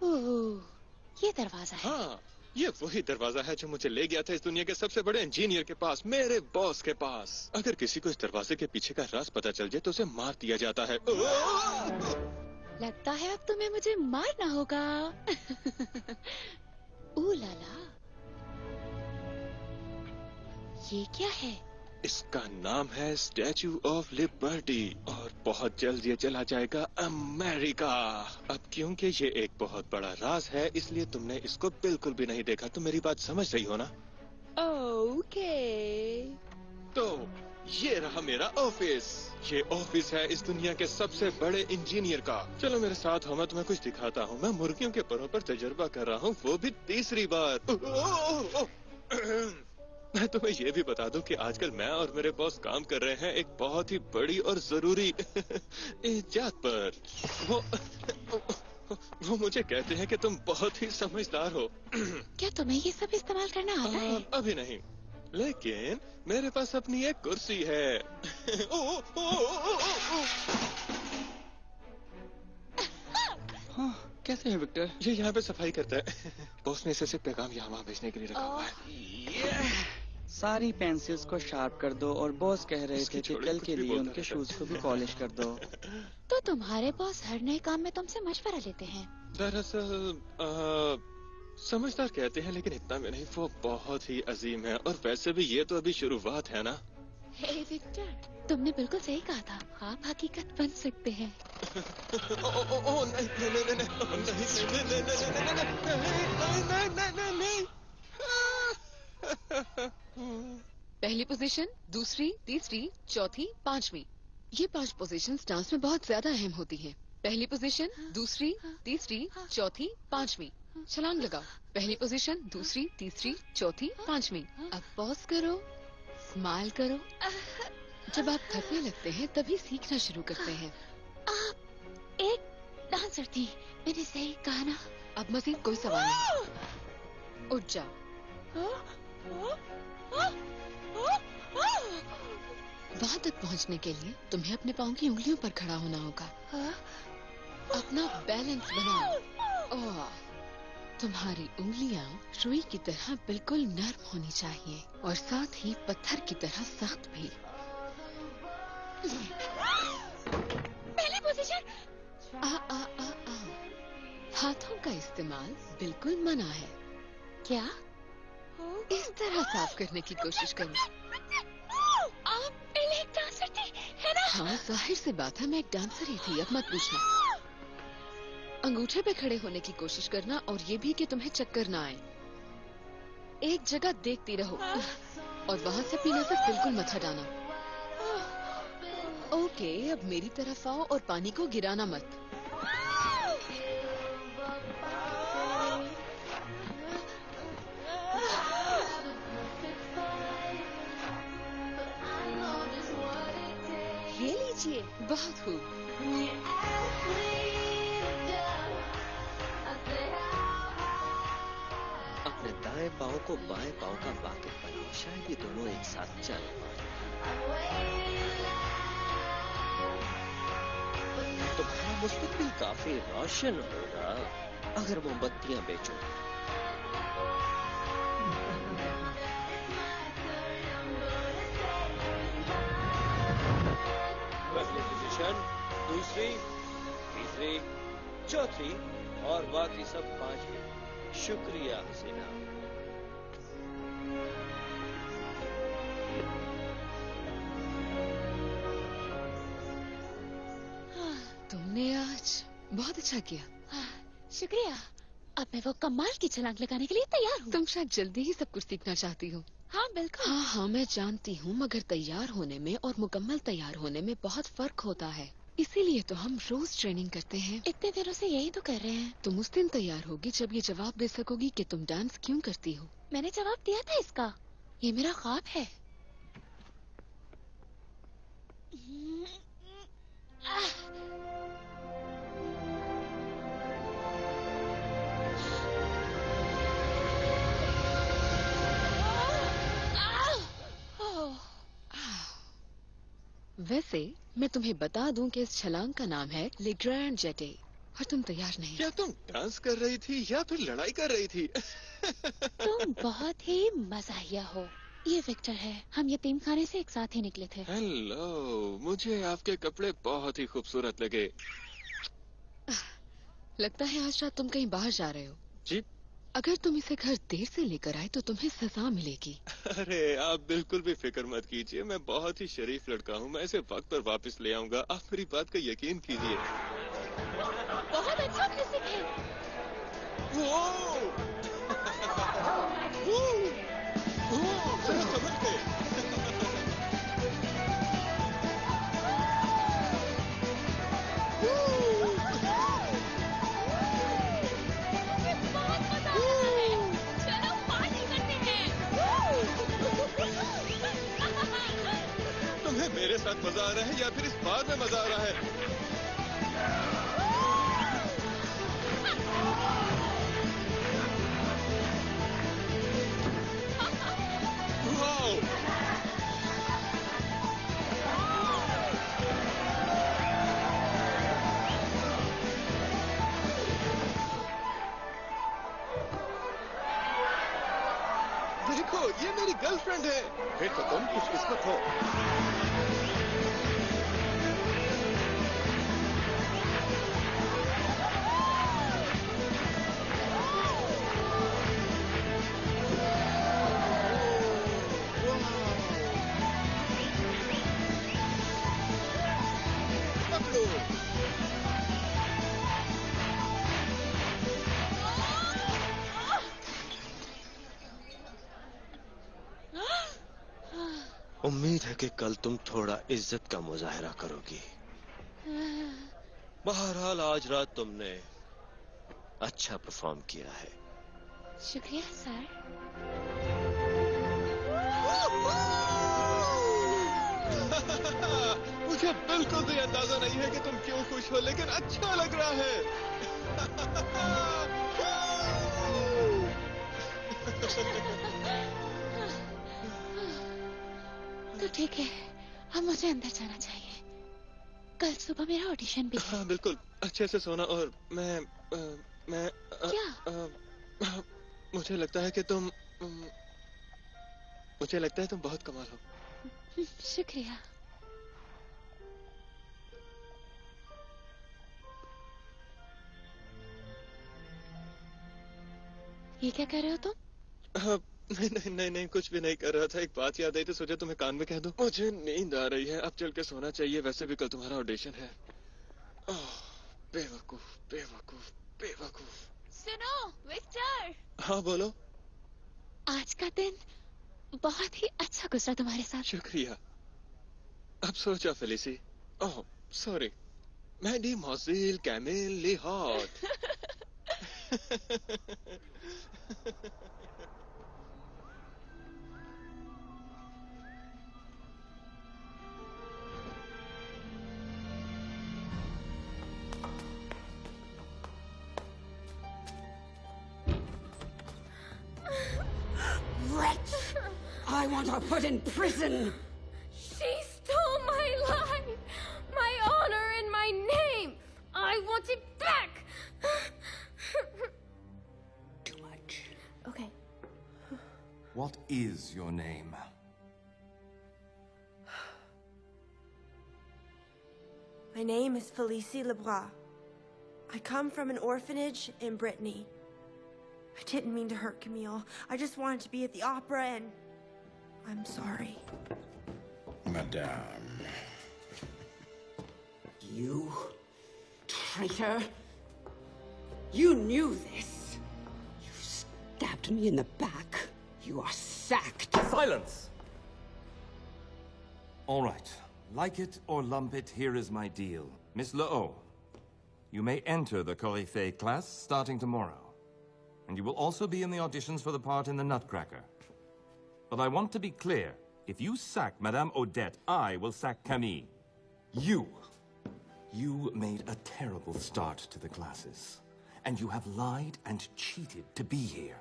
ओह, ये दरवाजा है। हाँ, ये वही दरवाजा है जो मुझे ले गया था इस दुनिया के सबसे बड़े इंजीनियर के पास, मेरे बॉस के पास। अगर किसी को इस दरवाजे के पीछे का राज पता चल जाए तो उसे मार दिया जाता है। लगता है अब तुम्हें मुझे मारना होगा। ओ लाला, ये क्या है? इसका नाम है स्टैचू ऑफ लिबर्टी और बहुत जल्द ये चला जाएगा अमेरिका। अब क्योंकि ये एक बहुत बड़ा राज है इसलिए तुमने इसको बिल्कुल भी नहीं देखा, तुम मेरी बात समझ रही हो ना? ओके। तो ये रहा मेरा ऑफिस। ये ऑफिस है इस दुनिया के सबसे बड़े इंजीनियर का। चलो मेरे साथ हो, मैं तुम्हें कुछ दिखाता हूँ। मैं मुर्गियों के परों पर तजुर्बा कर रहा हूँ, वो भी तीसरी बार। मैं तुम्हें ये भी बता दूं कि आजकल मैं और मेरे बॉस काम कर रहे हैं एक बहुत ही बड़ी और जरूरी इजाद पर। वो मुझे कहते हैं कि तुम बहुत ही समझदार हो। क्या तुम्हें ये सब इस्तेमाल करना आता है? अभी नहीं, लेकिन मेरे पास अपनी एक कुर्सी है। हाँ, कैसे है विक्टर? ये यहाँ पे सफाई करता है। बॉस ने इसे सिर्फ पैगाम यहाँ वहाँ भेजने के लिए रखा हुआ है। सारी पेंसिल्स को शार्प कर दो और बॉस कह रहे थे कि कल के लिए उनके शूज को भी पॉलिश कर दो। तो तुम्हारे बॉस हर नए काम में तुमसे मशवरा लेते हैं? दरअसल समझदार कहते हैं लेकिन इतना भी नहीं, वो बहुत ही अजीम है। और वैसे भी ये तो अभी शुरुआत है ना। हे विक्टर, तुमने बिल्कुल सही कहा था, ख्वाब हकीकत बन सकते हैं। पहली पोजीशन, दूसरी, तीसरी, चौथी, पांचवी। ये 5 पोजीशंस डांस में बहुत ज्यादा अहम होती हैं। पहली पोजीशन, दूसरी, तीसरी, चौथी, पांचवी। छलांग लगाओ। पहली पोजीशन, दूसरी, तीसरी, चौथी, पांचवी। अब पॉज करो, स्माइल करो। जब आप थकने लगते हैं तभी सीखना शुरू करते हैं। आप एक डांसर थी, मैंने सही कहा ना? अब मजीद कोई सवाल नहीं। उठ जाओ। वहाँ तक पहुँचने के लिए तुम्हें अपने पाँव की उंगलियों पर खड़ा होना होगा। अपना बैलेंस बनाओ। ओह, तुम्हारी उंगलियाँ रुई की तरह बिल्कुल नर्म होनी चाहिए और साथ ही पत्थर की तरह सख्त भी। पहली पोजीशन। आ। हाथों का इस्तेमाल बिल्कुल मना है। क्या? इस तरह साफ करने की कोशिश करो। आप पहले एक डांसर थी, है ना? हाँ, जाहिर सी बात है, मैं एक डांसर ही थी। अब मत पूछना। अंगूठे पे खड़े होने की कोशिश करना और ये भी कि तुम्हें चक्कर ना आए। एक जगह देखती रहो और वहाँ से अपनी नजर बिल्कुल मत हटाना। ओके, अब मेरी तरफ आओ और पानी को गिराना मत। ये लीजिए। बहुत खूब। अपने दाएं पाँव को बाएं पाँव का वाकिफ बनाओ, शायद ये दोनों एक साथ चल तुम्हारा मुस्तकबिल काफी रोशन होगा अगर मोमबत्तियां बेचो। पहली पोजीशन, दूसरी, तीसरी, चौथी और बाकी सब पांचवी। शुक्रिया हसीना। तुमने आज बहुत अच्छा किया। शुक्रिया। अब मैं वो कमाल की छलांग लगाने के लिए तैयार हूँ। तुम शायद जल्दी ही सब कुछ सीखना चाहती हो। हाँ बिल्कुल। हाँ, मैं जानती हूँ, मगर तैयार होने में और मुकम्मल तैयार होने में बहुत फर्क होता है। इसीलिए तो हम रोज ट्रेनिंग करते हैं। इतने दिनों से यही तो कर रहे हैं। तुम उस दिन तैयार होगी जब ये जवाब दे सकोगी कि तुम डांस क्यों करती हो। मैंने जवाब दिया था इसका। ये मेरा ख्वाब है। वैसे मैं तुम्हें बता दूं कि इस छलांग का नाम है ले ग्रैंड जेटे और तुम तैयार नहीं। क्या तुम डांस कर रही थी या फिर लड़ाई कर रही थी? तुम बहुत ही मजाहिया हो। ये विक्टर है, हम यतीम खाने से एक साथ ही निकले थे। हेलो, मुझे आपके कपड़े बहुत ही खूबसूरत लगे। लगता है आज रात तुम कहीं बाहर जा रहे हो। जी? अगर तुम इसे घर देर से लेकर आए तो तुम्हें सजा मिलेगी। अरे आप बिल्कुल भी फिक्र मत कीजिए, मैं बहुत ही शरीफ लड़का हूँ। मैं इसे वक्त पर वापस ले आऊंगा, आप मेरी बात का यकीन कीजिए। बहुत अच्छा म्यूजिक है। जरा समझ गए। बहुत मजा आ रहा है। चलो पार्टी करते हैं। तुम्हें मेरे साथ मजा आ रहा है या फिर इस बार में मजा आ रहा है? देखो, ये मेरी गर्लफ्रेंड है। फिर तो तुम खुशकिस्मत हो। उम्मीद है कि कल तुम थोड़ा इज्जत का मुजाहरा करोगी। बहरहाल आज रात तुमने अच्छा परफॉर्म किया है। शुक्रिया सर। मुझे बिल्कुल भी अंदाजा नहीं है कि तुम क्यों खुश हो, लेकिन अच्छा लग रहा है। तो ठीक है, अब मुझे अंदर जाना चाहिए। कल सुबह मेरा ऑडिशन भी है। हाँ बिल्कुल, अच्छे से सोना। और मैं क्या? मुझे लगता है कि मुझे लगता है तुम बहुत कमाल हो। शुक्रिया। ये क्या कर रहे हो तुम? नहीं, कुछ भी नहीं कर रहा था। एक बात याद आई तो सोचा तुम्हें कान में कह दूं। मुझे नींद आ रही है, अब चल के सोना चाहिए। वैसे भी कल तुम्हारा ऑडिशन है। बेवकूफ बेवकूफ बेवकूफ। सुनो विक्टर। हाँ बोलो। आज का दिन बहुत ही अच्छा गुजरा तुम्हारे साथ। शुक्रिया। अब सोचा Felicie. Oh sorry, mademoiselle Camille ली हॉट। Wretch! I want her put in prison! She stole my life, my honor, and my name. I want it back. Too much. Okay. What is your name? My name is Felicie Lebras. I come from an orphanage in Brittany. I didn't mean to hurt Camille. I just wanted to be at the opera and... I'm sorry. Madame. You traitor! You knew this! You stabbed me in the back. You are sacked. Silence! All right. Like it or lump it, here is my deal. Miss Le'o, you may enter the Coryphée class starting tomorrow. And you will also be in the auditions for the part in the Nutcracker. But I want to be clear. If you sack Madame Odette, I will sack Camille. You made a terrible start to the classes. And you have lied and cheated to be here.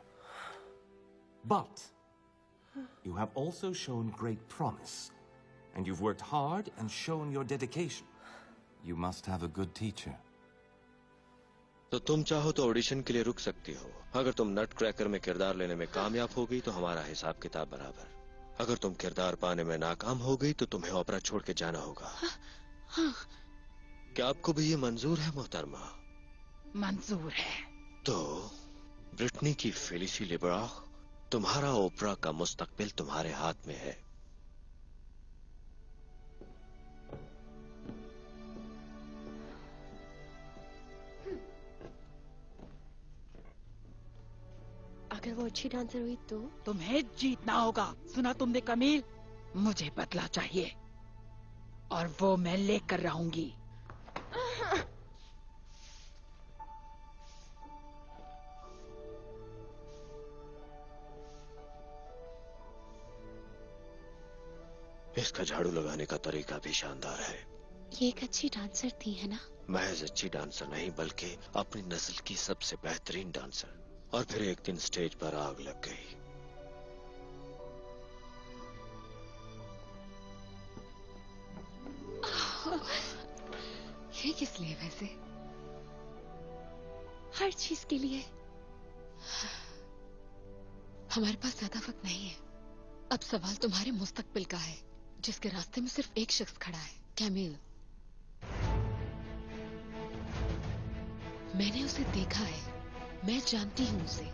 But you have also shown great promise. And you've worked hard and shown your dedication. You must have a good teacher. तो तुम चाहो तो audition के लिए रुक सकती हो। अगर तुम नट क्रैकर में किरदार लेने में कामयाब हो गई तो हमारा हिसाब किताब बराबर। अगर तुम किरदार पाने में नाकाम हो गई तो तुम्हें ओपेरा छोड़ के जाना होगा। हाँ। क्या आपको भी ये मंजूर है मोहतरमा? मंजूर है। तो ब्रिटनी की फेलिसी लिब्रा, तुम्हारा ओपेरा का मुस्तकबिल तुम्हारे हाथ में है। अगर वो अच्छी डांसर हुई तो? तुम्हें जीतना होगा। सुना तुमने कमील? मुझे बदला चाहिए और वो मैं लेकर रहूंगी। इसका झाड़ू लगाने का तरीका भी शानदार है। ये एक अच्छी डांसर थी, है ना? महज अच्छी डांसर नहीं बल्कि अपनी नस्ल की सबसे बेहतरीन डांसर। और फिर एक दिन स्टेज पर आग लग गई। ये किस लिए वैसे? हर चीज के लिए। हमारे पास ज्यादा वक्त नहीं है। अब सवाल तुम्हारे मुस्तकबिल का है, जिसके रास्ते में सिर्फ एक शख्स खड़ा है, कैमिल। मैंने उसे देखा है, मैं जानती हूँ उसे।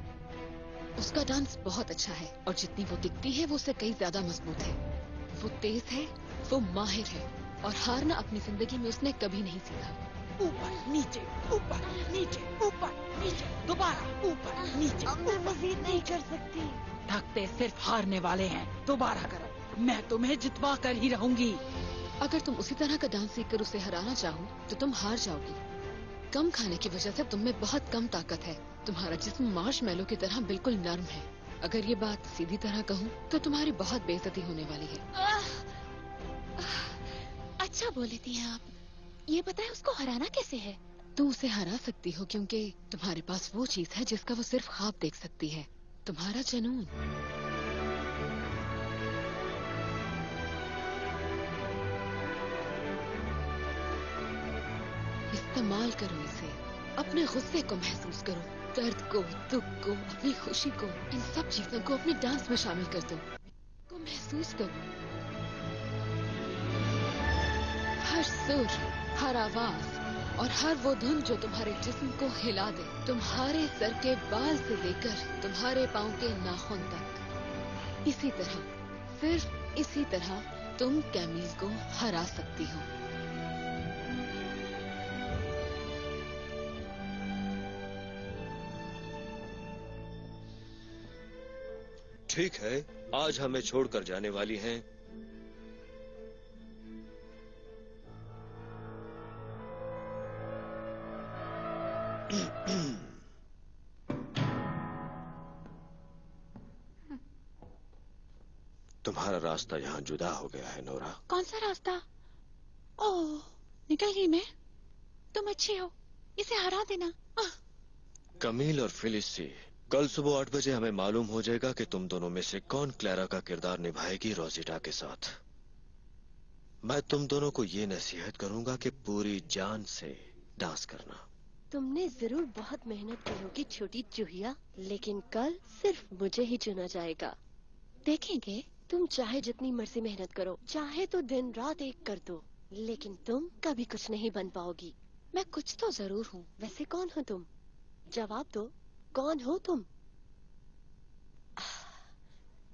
उसका डांस बहुत अच्छा है और जितनी वो दिखती है वो उससे कई ज्यादा मजबूत है। वो तेज है, वो माहिर है और हारना अपनी जिंदगी में उसने कभी नहीं सीखा। ऊपर नीचे, ऊपर नीचे, ऊपर नीचे, दोबारा ऊपर नीचे। अब मैं मजीद नहीं कर सकती। थकते सिर्फ हारने वाले हैं। दोबारा करो, मैं तुम्हें जितवा कर ही रहूंगी। अगर तुम उसी तरह का डांस सीखकर उसे हराना चाहो तो तुम हार जाओगी। कम खाने की वजह से तुम में बहुत कम ताकत है। तुम्हारा जिस्म मार्शमैलो की तरह बिल्कुल नर्म है। अगर ये बात सीधी तरह कहूँ तो तुम्हारी बहुत बेइज्जती होने वाली है। अच्छा बोल लेती हैं आप। ये बताए उसको हराना कैसे है? तुम उसे हरा सकती हो क्योंकि तुम्हारे पास वो चीज है जिसका वो सिर्फ ख्वाब देख सकती है, तुम्हारा जुनून। इस्तेमाल करो इसे। अपने गुस्से को महसूस करो, दर्द को, दुख को, अपनी खुशी को, इन सब चीजों को अपने डांस में शामिल कर दो। को महसूस करो। हर सुर, हर आवाज और हर वो धुन जो तुम्हारे जिस्म को हिला दे, तुम्हारे सर के बाल से लेकर तुम्हारे पाँव के नाखून तक। इसी तरह, सिर्फ इसी तरह तुम कैमिल को हरा सकती हो। ठीक है, आज हमें छोड़कर जाने वाली हैं तुम्हारा रास्ता यहाँ जुदा हो गया है नोरा। कौन सा रास्ता? ओह, निकल गई मैं। तुम अच्छी हो, इसे हरा देना। कमील और फिलिसी, कल सुबह 8 बजे हमें मालूम हो जाएगा कि तुम दोनों में से कौन क्लैरा का किरदार निभाएगी रोजिटा के साथ। मैं तुम दोनों को ये नसीहत करूंगा कि पूरी जान से डांस करना। तुमने जरूर बहुत मेहनत की होगी छोटी चूहिया, लेकिन कल सिर्फ मुझे ही चुना जाएगा। देखेंगे। तुम चाहे जितनी मर्जी मेहनत करो, चाहे तो दिन रात एक कर दो, लेकिन तुम कभी कुछ नहीं बन पाओगी। मैं कुछ तो जरूर हूँ। वैसे कौन हो तुम? जवाब दो, कौन हो तुम?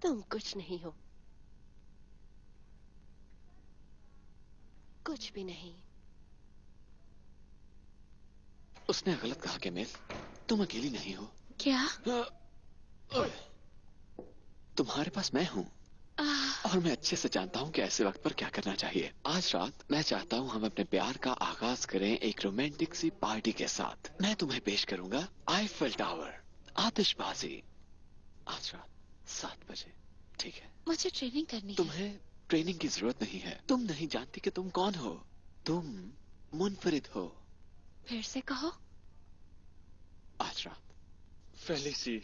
तुम कुछ नहीं हो, कुछ भी नहीं। उसने गलत कहा कैमिल, तुम अकेली नहीं हो। क्या? तुम्हारे पास मैं हूँ और मैं अच्छे से जानता हूँ कि ऐसे वक्त पर क्या करना चाहिए। आज रात मैं चाहता हूँ हम अपने प्यार का आगाज करें एक रोमांटिक सी पार्टी के साथ। मैं तुम्हें पेश करूंगा आईफेल टावर, आतिशबाजी, आज रात 7 बजे। ठीक है? मुझे ट्रेनिंग करनी है। तुम्हें ट्रेनिंग की जरूरत नहीं है। तुम नहीं जानती कि तुम कौन हो। तुम मुनफरिद हो। फिर से कहो। आज रात। फेलिसी,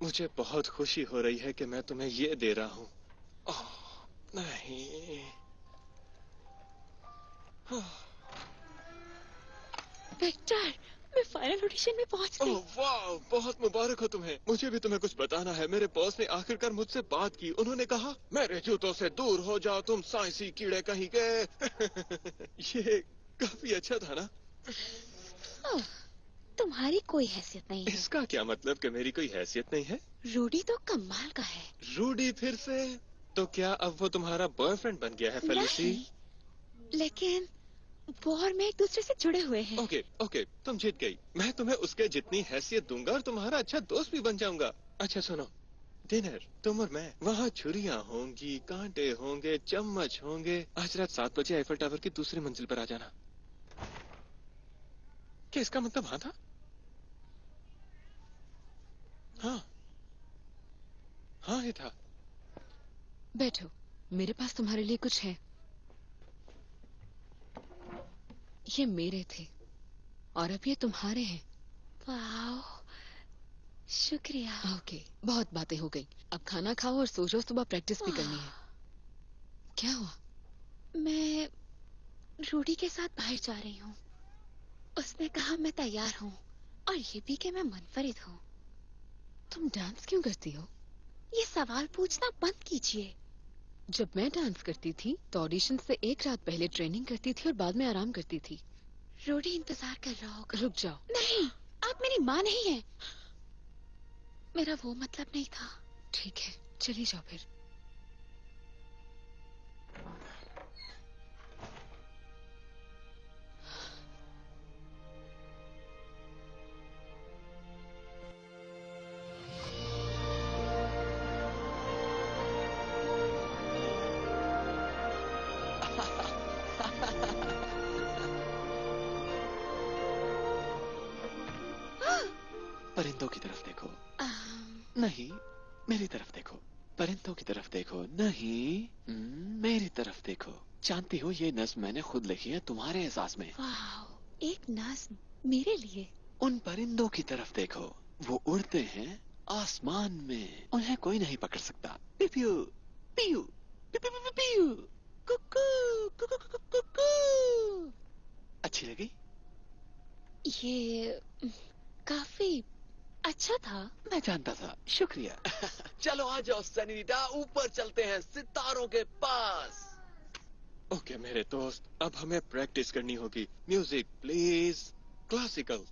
मुझे बहुत खुशी हो रही है कि मैं तुम्हें ये दे रहा हूँ। नहीं, विक्टर, मैं फाइनल ऑडिशन में पहुंच गई। ओह वाह, बहुत मुबारक हो तुम्हें। मुझे भी तुम्हें कुछ बताना है। मेरे बॉस ने आखिरकार मुझसे बात की। उन्होंने कहा मेरे जूतों से दूर हो जाओ, तुम साइंसी कीड़े कहीं के। ये काफी अच्छा था ना? तुम्हारी कोई हैसियत नहीं है। इसका क्या मतलब कि मेरी कोई हैसियत नहीं है? रूडी तो कमाल का है। रूडी फिर से? तो क्या अब वो तुम्हारा बॉयफ्रेंड बन गया है फेलिसी? लेकिन वो और मैं एक दूसरे से जुड़े हुए हैं। ओके ओके, तुम जीत गई। मैं तुम्हें उसके जितनी हैसियत दूंगा और तुम्हारा अच्छा दोस्त भी बन जाऊंगा। अच्छा सुनो, डिनर तुम और मैं, वहाँ छुरियाँ होंगी, कांटे होंगे, चम्मच होंगे। आज रात 7 बजे आईफल टावर की दूसरी मंजिल पर आ जाना। क्या इसका मतलब हाँ था? हाँ हाँ ये था। बैठो, मेरे पास तुम्हारे लिए कुछ है। ये मेरे थे और अब ये तुम्हारे हैं। वाह, शुक्रिया। ओके, बहुत बातें हो गई। अब खाना खाओ और सो जाओ, सुबह प्रैक्टिस भी करनी है। क्या हुआ? मैं रूडी के साथ बाहर जा रही हूँ। उसने कहा मैं तैयार हूँ और ये भी कि मैं मुनफरिद हूँ। तुम डांस क्यों करती हो? ये सवाल पूछना बंद कीजिए। जब मैं डांस करती थी तो ऑडिशन से एक रात पहले ट्रेनिंग करती थी और बाद में आराम करती थी। रूडी इंतजार कर रहा होगा। रुक जाओ। नहीं, आप मेरी माँ नहीं है। मेरा वो मतलब नहीं था। ठीक है, चली जाओ फिर। परिंदों की तरफ देखो। नहीं, मेरी तरफ देखो। परिंदों की तरफ देखो। नहीं, मेरी तरफ देखो। जानती हो ये नज्म मैंने खुद लिखी है तुम्हारे एहसास में। वाह, एक नज्म मेरे लिए। उन परिंदों की तरफ देखो, वो उड़ते हैं आसमान में, उन्हें कोई नहीं पकड़ सकता। पिपियू पियू पिपियू पियू, कुकू कुकू कुकू कुकू। अच्छी लगी? ये काफी अच्छा था। मैं जानता था। शुक्रिया। चलो आ जाओ सनीटा, ऊपर चलते हैं सितारों के पास। ओके मेरे दोस्त, अब हमें प्रैक्टिस करनी होगी। Music please, classical.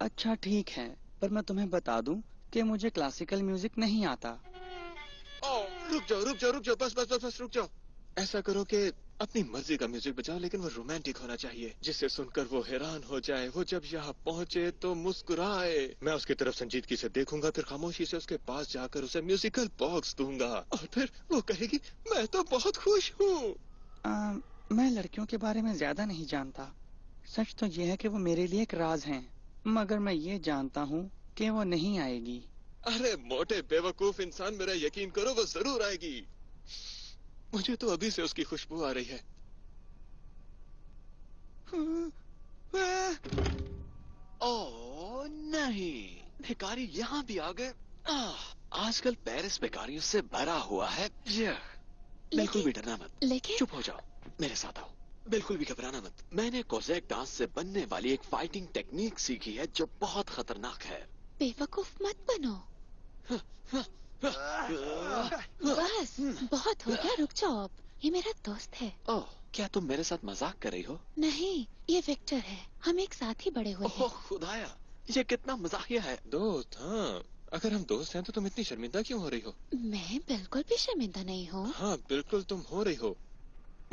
अच्छा ठीक है, पर मैं तुम्हें बता दूं कि मुझे क्लासिकल म्यूजिक नहीं आता। ओह रुक जाओ रुक जाओ रुक जाओ, बस बस बस बस रुक जाओ। ऐसा करो कि अपनी मर्जी का म्यूजिक बजाओ, लेकिन वो रोमांटिक होना चाहिए, जिससे सुनकर वो हैरान हो जाए। वो जब यहाँ पहुँचे तो मुस्कुराए। मैं उसकी तरफ संजीदगी से देखूंगा, फिर खामोशी से उसके पास जाकर उसे म्यूजिकल बॉक्स दूंगा और फिर वो कहेगी मैं तो बहुत खुश हूँ। मैं लड़कियों के बारे में ज्यादा नहीं जानता। सच तो ये है कि वो मेरे लिए एक राज हैं, मगर मैं ये जानता हूँ कि वो नहीं आएगी। अरे मोटे बेवकूफ इंसान, मेरा यकीन करो वो जरूर आएगी। मुझे तो अभी से उसकी खुशबू आ रही है। ओह नहीं, भिखारी यहाँ भी आ गए। आजकल पेरिस भिखारियों से भरा हुआ है। बिल्कुल भी डरना मत। लेकिन चुप हो जाओ, मेरे साथ आओ। बिल्कुल भी घबराना मत। मैंने कोज़ैक डांस से बनने वाली एक फाइटिंग टेक्निक सीखी है जो बहुत खतरनाक है। बेवकूफ मत बनो। बस बहुत हो गया, रुक जाओ अब। ये मेरा दोस्त है। ओह, क्या तुम मेरे साथ मजाक कर रही हो? नहीं, ये विक्टर है। हम एक साथ ही बड़े हुए हैं। ओह खुदाया, ये कितना मजाकिया है। दोस्त? हाँ, अगर हम दोस्त हैं तो तुम इतनी शर्मिंदा क्यों हो रही हो? मैं बिल्कुल भी शर्मिंदा नहीं हूँ। हाँ बिल्कुल तुम हो रही हो।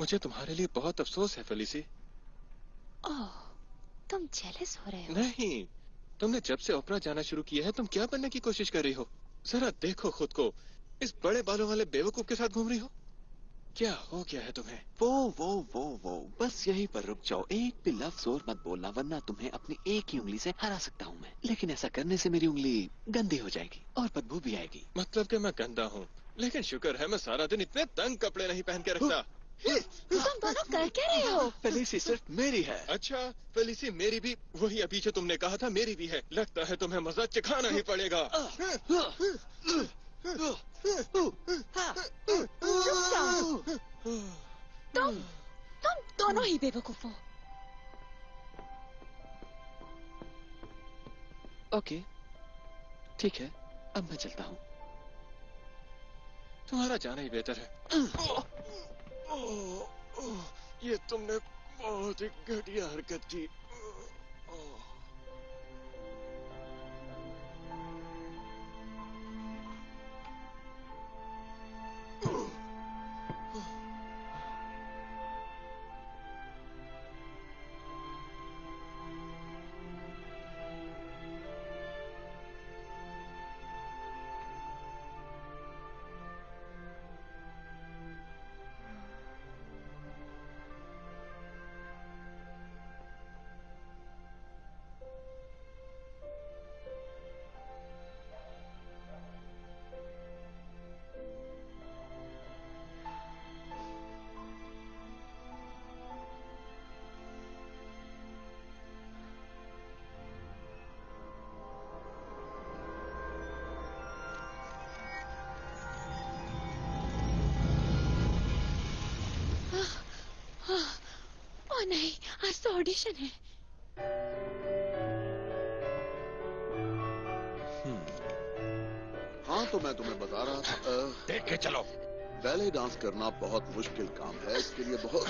मुझे तुम्हारे लिए बहुत अफसोस है फेलिसी। ओह, तुम जेलस हो रहे हो? नहीं, तुमने जब से ओपरा जाना शुरू किया है तुम क्या बनने की कोशिश कर रही हो? जरा देखो खुद को, इस बड़े बालों वाले बेवकूफ के साथ घूम रही हो। क्या हो गया है तुम्हें? वो बस यहीं पर रुक जाओ। एक भी लफ्ज और मत बोलना, वरना तुम्हें अपनी एक ही उंगली से हरा सकता हूँ मैं। लेकिन ऐसा करने से मेरी उंगली गंदी हो जाएगी और बदबू भी आएगी। मतलब कि मैं गंदा हूँ, लेकिन शुक्र है मैं सारा दिन इतने तंग कपड़े नहीं पहन के रखता। तुम दोनों कर क्या रहे हो? फेलिसी सिर्फ मेरी है। अच्छा, फेलिसी मेरी भी? वही अभी जो तुमने कहा था मेरी भी है। लगता है तुम्हें मजा चिखाना ही पड़ेगा। तुम दोनों ही बेवकूफ हो। ओके, ठीक है, अब मैं चलता हूँ। तुम्हारा जाना ही बेहतर है। ये तुमने बहुत ही घटिया हरकत की। ओह नहीं, आज तो ऑडिशन है। हाँ, तो मैं तुम्हें बता रहा था। देख के चलो। बैले डांस करना बहुत मुश्किल काम है, इसके लिए बहुत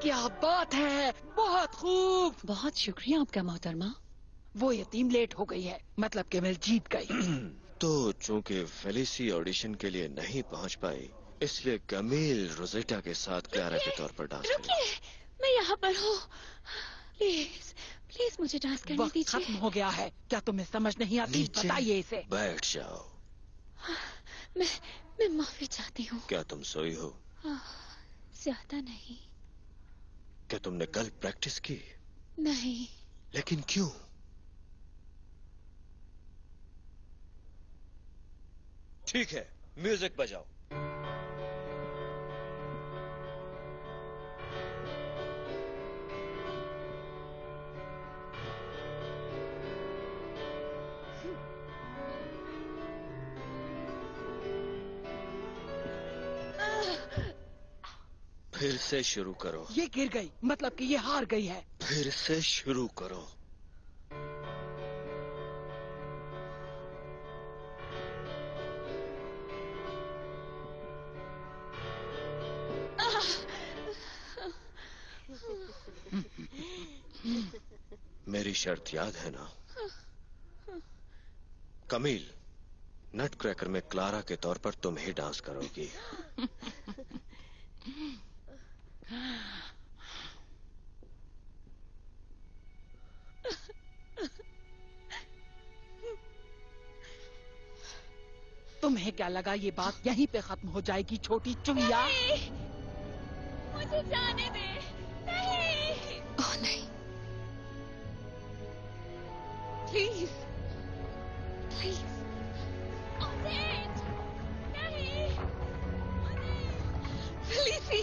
क्या बात है, बहुत खूब। बहुत शुक्रिया आपका मोहतरमा। वो यतीम लेट हो गई है, मतलब कि मैं जीत गई। तो चूंकि फेलिसी ऑडिशन के लिए नहीं पहुंच पाई, इसलिए कमील रोजेटा के साथ क्लारा के तौर पर डांस करेगी। रुकिए, मैं यहाँ पर हूँ। प्लीज प्लीज मुझे डांस करने वक्त दीजिए। खत्म हो गया है, क्या तुम्हें समझ नहीं आती? नीचे बताइए इसे। बैठ जाओ। मैं माफी चाहती हूँ। क्या तुम सोई हो? ज्यादा नहीं। क्या तुमने कल प्रैक्टिस की? नहीं। लेकिन क्यों? ठीक है, म्यूजिक बजाओ। फिर से शुरू करो। ये गिर गई, मतलब कि ये हार गई है। फिर से शुरू करो। मेरी शर्त याद है ना? कमील, नट क्रैकर में क्लारा के तौर पर तुम ही डांस करोगी। तुम्हें क्या लगा ये बात यहीं पे खत्म हो जाएगी, छोटी चुहिया? मुझे जाने दे। नहीं। ओह नहीं। Please please. नहीं। फेलिसी।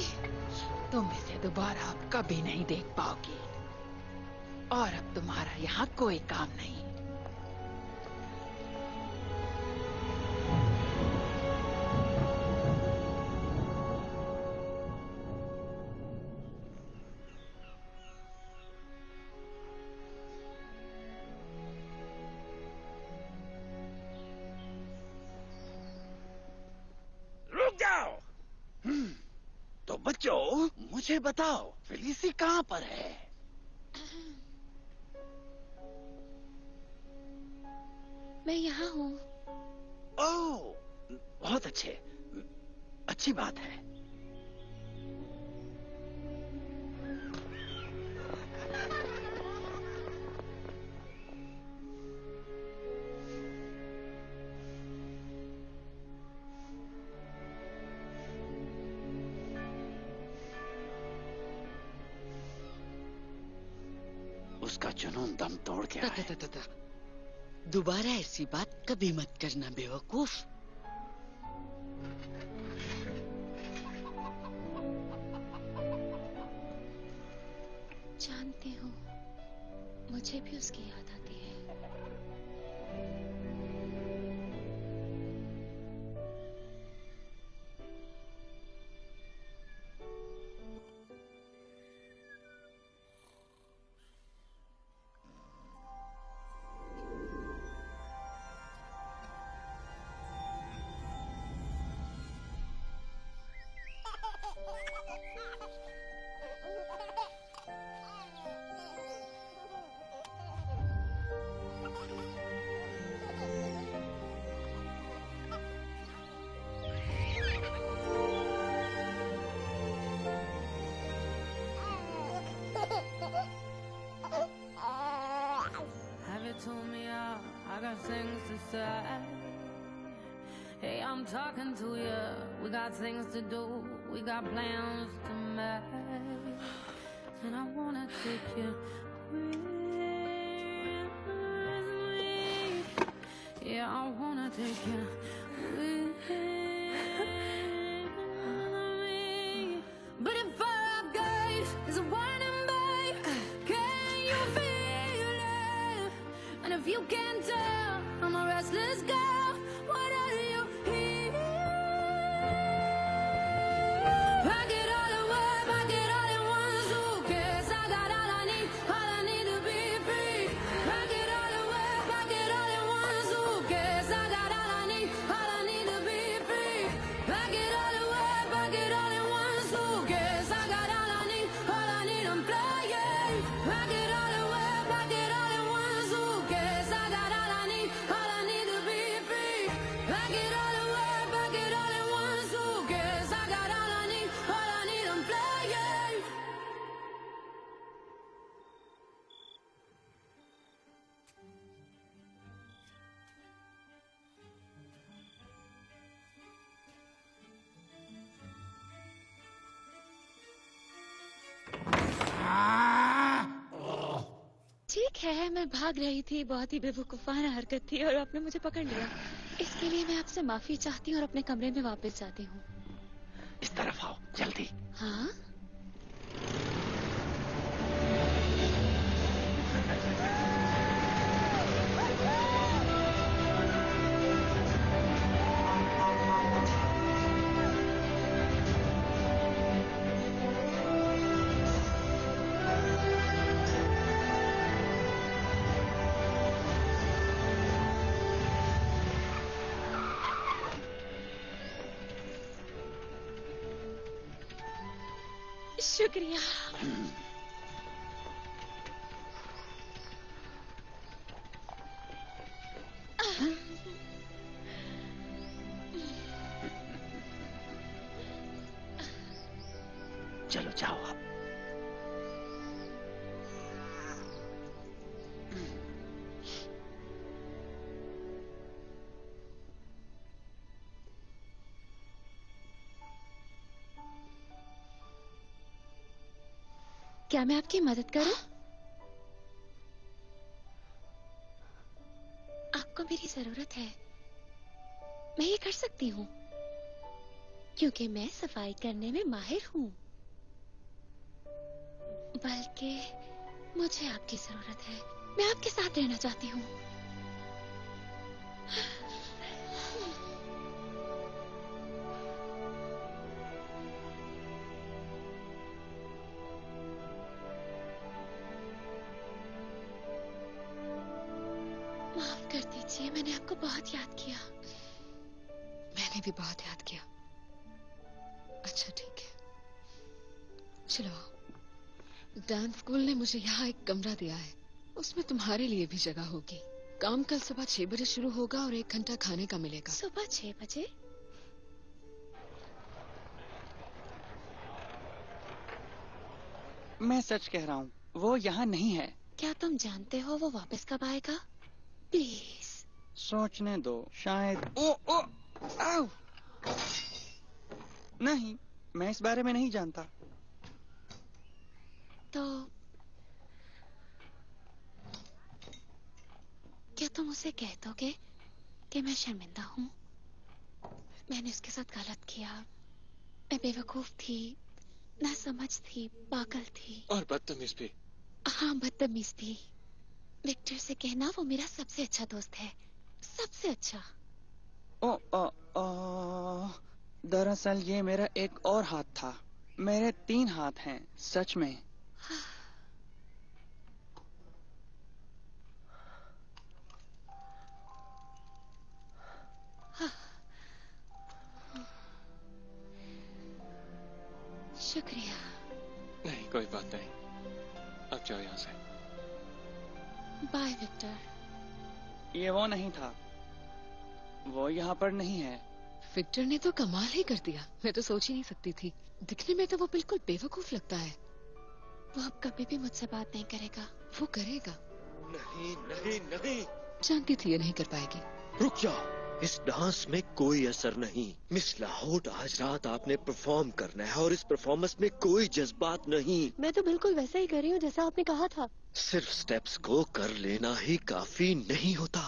तुम इसे दोबारा कभी नहीं देख पाओगी, और अब तुम्हारा यहाँ कोई काम नहीं। तो बच्चों, मुझे बताओ, फेलिसी कहाँ पर है? मैं यहाँ हूँ। ओह, बहुत अच्छे, अच्छी बात है। उसका जुनून दम तोड़ गया है। दोबारा ऐसी बात कभी मत करना बेवकूफ। जानती हूँ, मुझे भी उसकी याद आती है। got things to say. Hey, I'm talking to you. We got things to do. We got plans to make. And I wanna take you with me. Yeah, I wanna take you with me. But if our gaze is a warning, babe, can you feel it? And if you can't tell, I'm a restless girl. What are you here? Pack it all away, pack it all in one suitcase. I got all I need to be free. Pack it all away, pack it all in one suitcase. I got all I need to be free. Pack it all away, pack it all in one suitcase. I got all I need, I'm playing. Pack it all away, pack it all in one suitcase. I got all I need to be free. Pack it all away, pack it all in one suitcase. I got all I need, I'm playing. ठीक है, मैं भाग रही थी, बहुत ही बेवकूफाना हरकत थी और आपने मुझे पकड़ लिया। इसके लिए मैं आपसे माफी चाहती हूँ और अपने कमरे में वापस जाती हूँ। इस तरफ आओ जल्दी। हाँ? शुक्रिया। चलो जाओ आप। क्या मैं आपकी मदद करूं? आपको मेरी जरूरत है, मैं ये कर सकती हूँ क्योंकि मैं सफाई करने में माहिर हूँ। बल्कि मुझे आपकी जरूरत है, मैं आपके साथ रहना चाहती हूँ। माफ कर दीजिए, मैंने आपको बहुत याद किया। मैंने भी बहुत याद किया। अच्छा ठीक है, चलो आओ। डांस स्कूल ने मुझे यहाँ एक कमरा दिया है, उसमें तुम्हारे लिए भी जगह होगी। काम कल सुबह 6 बजे शुरू होगा और 1 घंटा खाने का मिलेगा। सुबह 6 बजे? मैं सच कह रहा हूँ, वो यहाँ नहीं है। क्या तुम जानते हो वो वापस कब आएगा? प्लीज सोचने दो, शायद। ओ ओ आओ। नहीं, मैं इस बारे में नहीं जानता। तो क्या तुम उसे कह दोगे कि मैं शर्मिंदा हूँ? मैंने उसके साथ गलत किया, मैं बेवकूफ थी, ना समझ थी, पागल थी और बदतमीज भी। हाँ, बदतमीज भी। विक्टर से कहना वो मेरा सबसे अच्छा दोस्त है, सबसे अच्छा। दरअसल ये मेरा एक और हाथ था। मेरे 3 हाथ हैं, सच में। शुक्रिया। नहीं, कोई बात नहीं। अब जाओ यहाँ से। Bye Victor. ये वो नहीं था, वो यहाँ पर नहीं है। विक्टर ने तो कमाल ही कर दिया, मैं तो सोच ही नहीं सकती थी। दिखने में तो वो बिल्कुल बेवकूफ लगता है। वो अब कभी भी मुझसे बात नहीं करेगा। वो करेगा। नहीं नहीं नहीं, जानती थी ये नहीं कर पाएगी। रुक जाओ, इस डांस में कोई असर नहीं। मिस लाहौट, आज रात आपने परफॉर्म करना है और इस परफॉर्मेंस में कोई जज्बात नहीं। मैं तो बिल्कुल वैसा ही कर रही हूँ जैसा आपने कहा था। सिर्फ स्टेप्स को कर लेना ही काफी नहीं होता।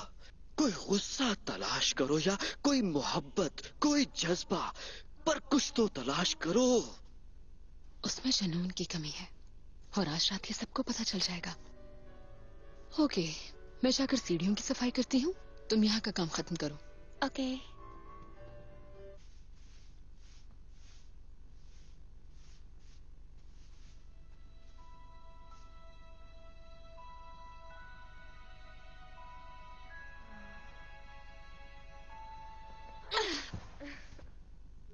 कोई गुस्सा तलाश करो या कोई मोहब्बत, कोई जज्बा, पर कुछ तो तलाश करो। उसमें जुनून की कमी है और आज रात ये सबको पता चल जाएगा। ओके, मैं जाकर सीढ़ियों की सफाई करती हूँ, तुम यहाँ का काम खत्म करो। ओके।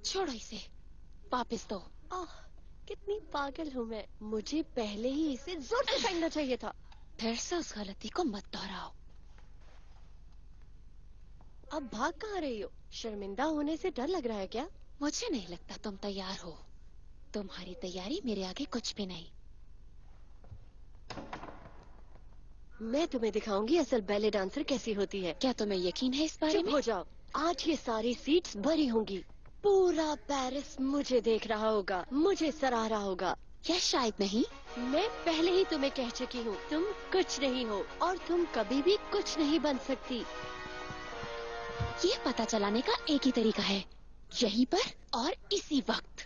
छोड़ो इसे, वापस दो। कितनी पागल हूँ मैं। मुझे पहले ही इसे जोर से फेंकना चाहिए था। फिर से उस गलती को मत दोहराओ। अब भाग कहाँ रही हो? शर्मिंदा होने से डर लग रहा है क्या? मुझे नहीं लगता तुम तैयार हो। तुम्हारी तैयारी मेरे आगे कुछ भी नहीं। मैं तुम्हें दिखाऊंगी असल बैले डांसर कैसी होती है। क्या तुम्हें यकीन है इस बारे चुप में? हो जाओ। आज ये सारी सीट्स भरी होंगी। पूरा पेरिस मुझे देख रहा होगा, मुझे सराह रहा होगा। या शायद नहीं। मैं पहले ही तुम्हें कह चुकी हूँ, तुम कुछ नहीं हो और तुम कभी भी कुछ नहीं बन सकती। ये पता चलाने का एक ही तरीका है, यहीं पर और इसी वक्त।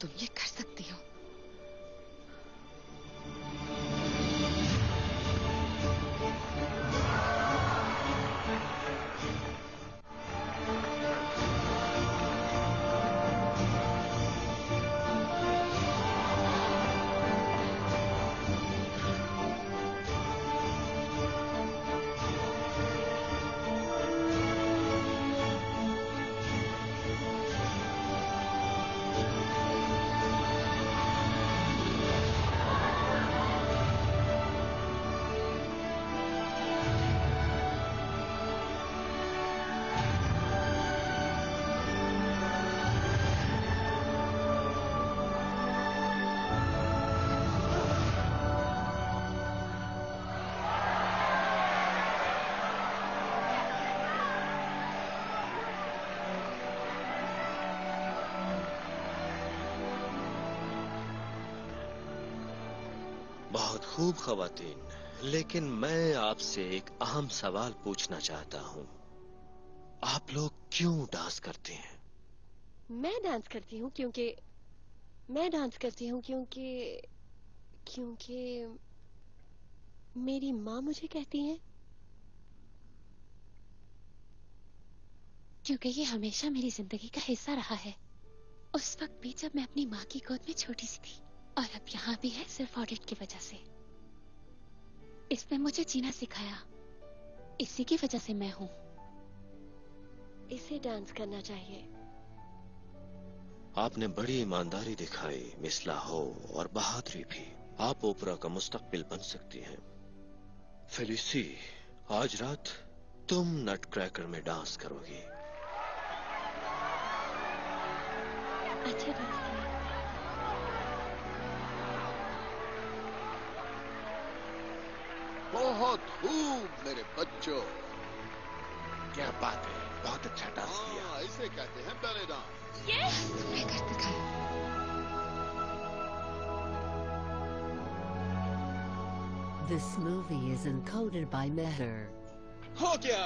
तुम ये कर सकती हो। बहुत खूब खवातीन, लेकिन मैं आपसे एक अहम सवाल पूछना चाहता हूँ। आप लोग क्यों डांस करते हैं? मैं डांस करती हूँ क्योंकि मेरी माँ मुझे कहती है। क्योंकि ये हमेशा मेरी जिंदगी का हिस्सा रहा है। उस वक्त भी जब मैं अपनी माँ की गोद में छोटी सी थी, और अब यहाँ भी है सिर्फ ऑडिट की वजह से। इसने मुझे जीना सिखाया, इसी की वजह से मैं हूँ। इसे डांस करना चाहिए। आपने बड़ी ईमानदारी दिखाई मिस लाहो, और बहादुरी भी। आप ओपरा का मुस्तकबिल बन सकती हैं। फेलिसी, आज रात तुम नट क्रैकर में डांस करोगी। अच्छा डांस किया। बहुत खूब मेरे बच्चों। क्या बात है, बहुत अच्छा डांस किया। इसे कहते हैं बैले डांस। तुमने कर दिखाया। This movie is encoded by Meher. हो गया,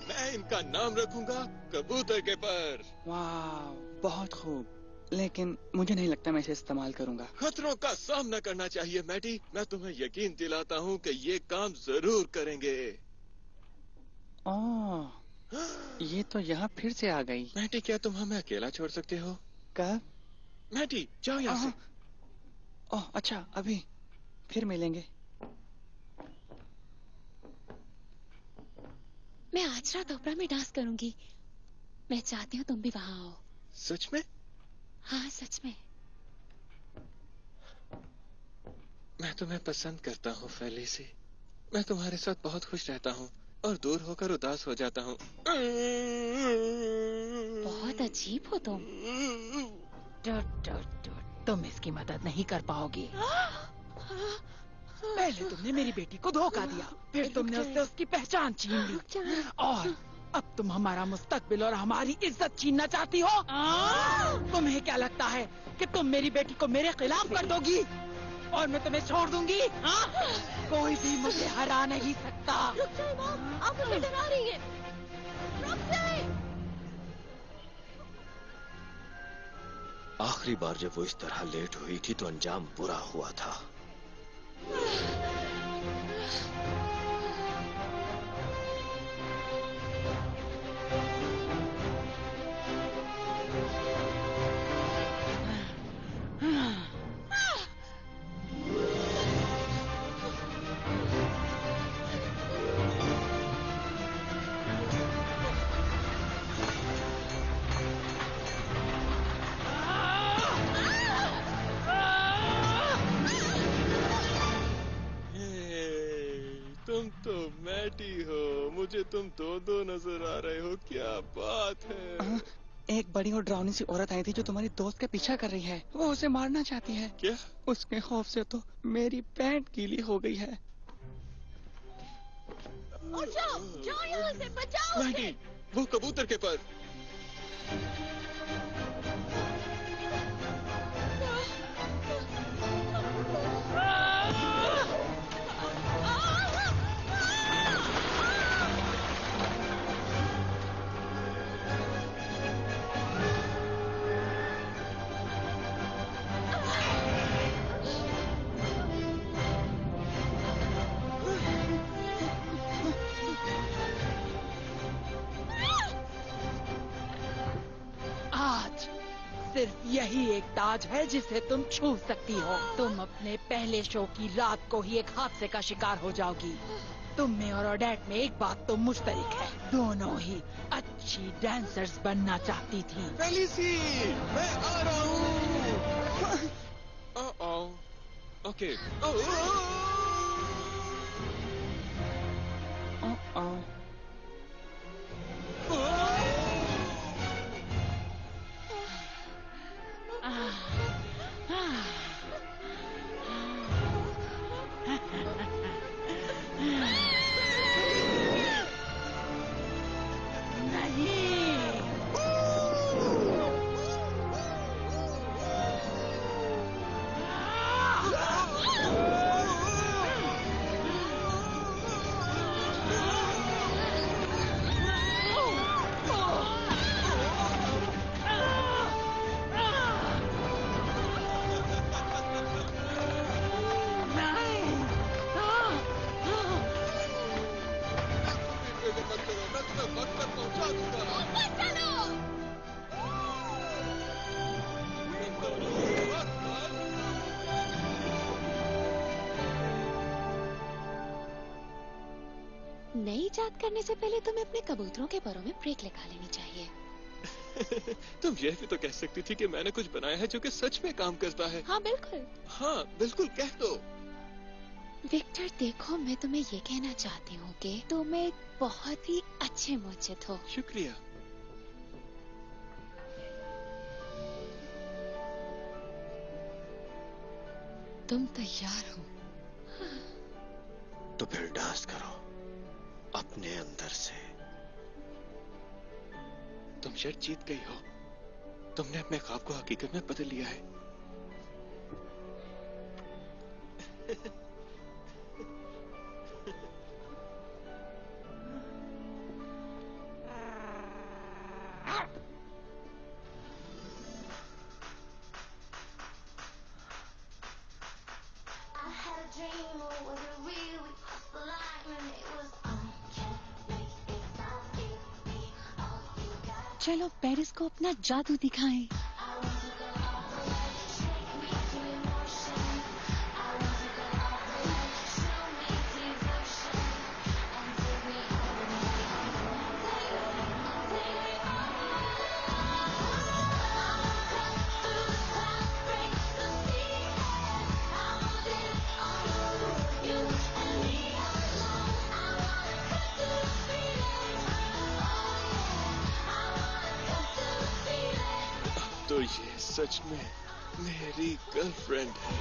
मैं इनका नाम रखूंगा कबूतर के पर। वाह, बहुत खूब। लेकिन मुझे नहीं लगता मैं इसे इस्तेमाल करूंगा। खतरों का सामना करना चाहिए मैटी। मैं तुम्हें यकीन दिलाता हूँ कि ये काम जरूर करेंगे। ओह, ये तो यहाँ फिर से आ गई। मैटी, क्या तुम हमें अकेला छोड़ सकते हो? कब? मैटी, जाओ यहाँ से। ओह, अच्छा, अभी फिर मिलेंगे। मैं आज रात ओपेरा में डांस करूंगी। मैं चाहती हूँ तुम भी वहाँ आओ। सच में? हाँ, सच में। मैं तुम्हें पसंद करता हूँ फेलिसी। मैं तुम्हारे साथ बहुत खुश रहता हूँ और दूर होकर उदास हो जाता हूँ। बहुत अजीब हो तुम। तुम इसकी मदद नहीं कर पाओगी। पहले तुमने मेरी बेटी को धोखा दिया, फिर तुमने उससे उसकी पहचान छीन ली, और अब तुम हमारा मुस्तकबिल और हमारी इज्जत छीनना चाहती हो। तुम्हें क्या लगता है कि तुम मेरी बेटी को मेरे खिलाफ कर दोगी और मैं तुम्हें छोड़ दूंगी? कोई भी मुझे हरा नहीं सकता। रुक जाए माँ, आप मुझे डरा रही हैं। रुक जाए। आखिरी बार जब वो इस तरह लेट हुई थी तो अंजाम बुरा हुआ था। तुम तो मैटी हो, मुझे तुम दो नजर आ रहे हो, क्या बात है। एक बड़ी और डरावनी सी औरत आई थी जो तुम्हारी दोस्त का पीछा कर रही है। वो उसे मारना चाहती है। क्या? उसके खौफ से तो मेरी पैंट गीली हो गई है। जाओ, जाओ यहाँ से, बचाओ। मैटी, वो कबूतर के पर। सिर्फ यही एक ताज है जिसे तुम छू सकती हो। तुम अपने पहले शो की रात को ही एक हादसे का शिकार हो जाओगी। तुम में और ओडेट में एक बात तो मुश्तरक है, दोनों ही अच्छी डांसर्स बनना चाहती थी। फेलिसी, मैं आ रहा हूँ। ओके। नई इजाद करने से पहले तुम्हें अपने कबूतरों के परों में ब्रेक लगा लेनी चाहिए। तुम ये भी तो कह सकती थी कि मैंने कुछ बनाया है जो कि सच में काम करता है। हाँ बिल्कुल। हाँ बिल्कुल, कह दो। विक्टर देखो, मैं तुम्हें ये कहना चाहती हूँ कि तुम एक बहुत ही अच्छे मुर्शिद हो। शुक्रिया। तुम तैयार हो? तो फिर डांस करो अपने अंदर से। तुम शायद जीत गई हो। तुमने अपने ख्वाब को हकीकत में बदल लिया है। चलो पेरिस को अपना जादू दिखाएं। तो ये सच में मेरी गर्लफ्रेंड है।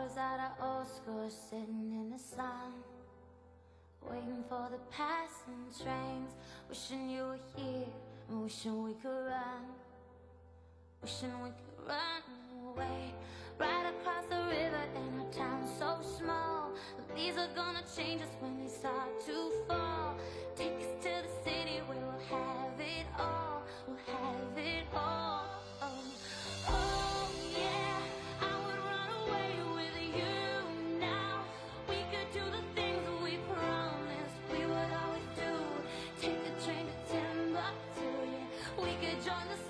Was at our old school sitting in the sun, waiting for the passing trains, wishing you were here and wishing we could run, wishing we could run away. Right across the river and our town so small, the leaves are gonna change us when they start to fall. Take us to the city where we'll have it all, we'll have it all. Oh yeah, I would run away with you now. We could do the things that we promised we would always do. Take the train to Timbuktu, yeah. We could join the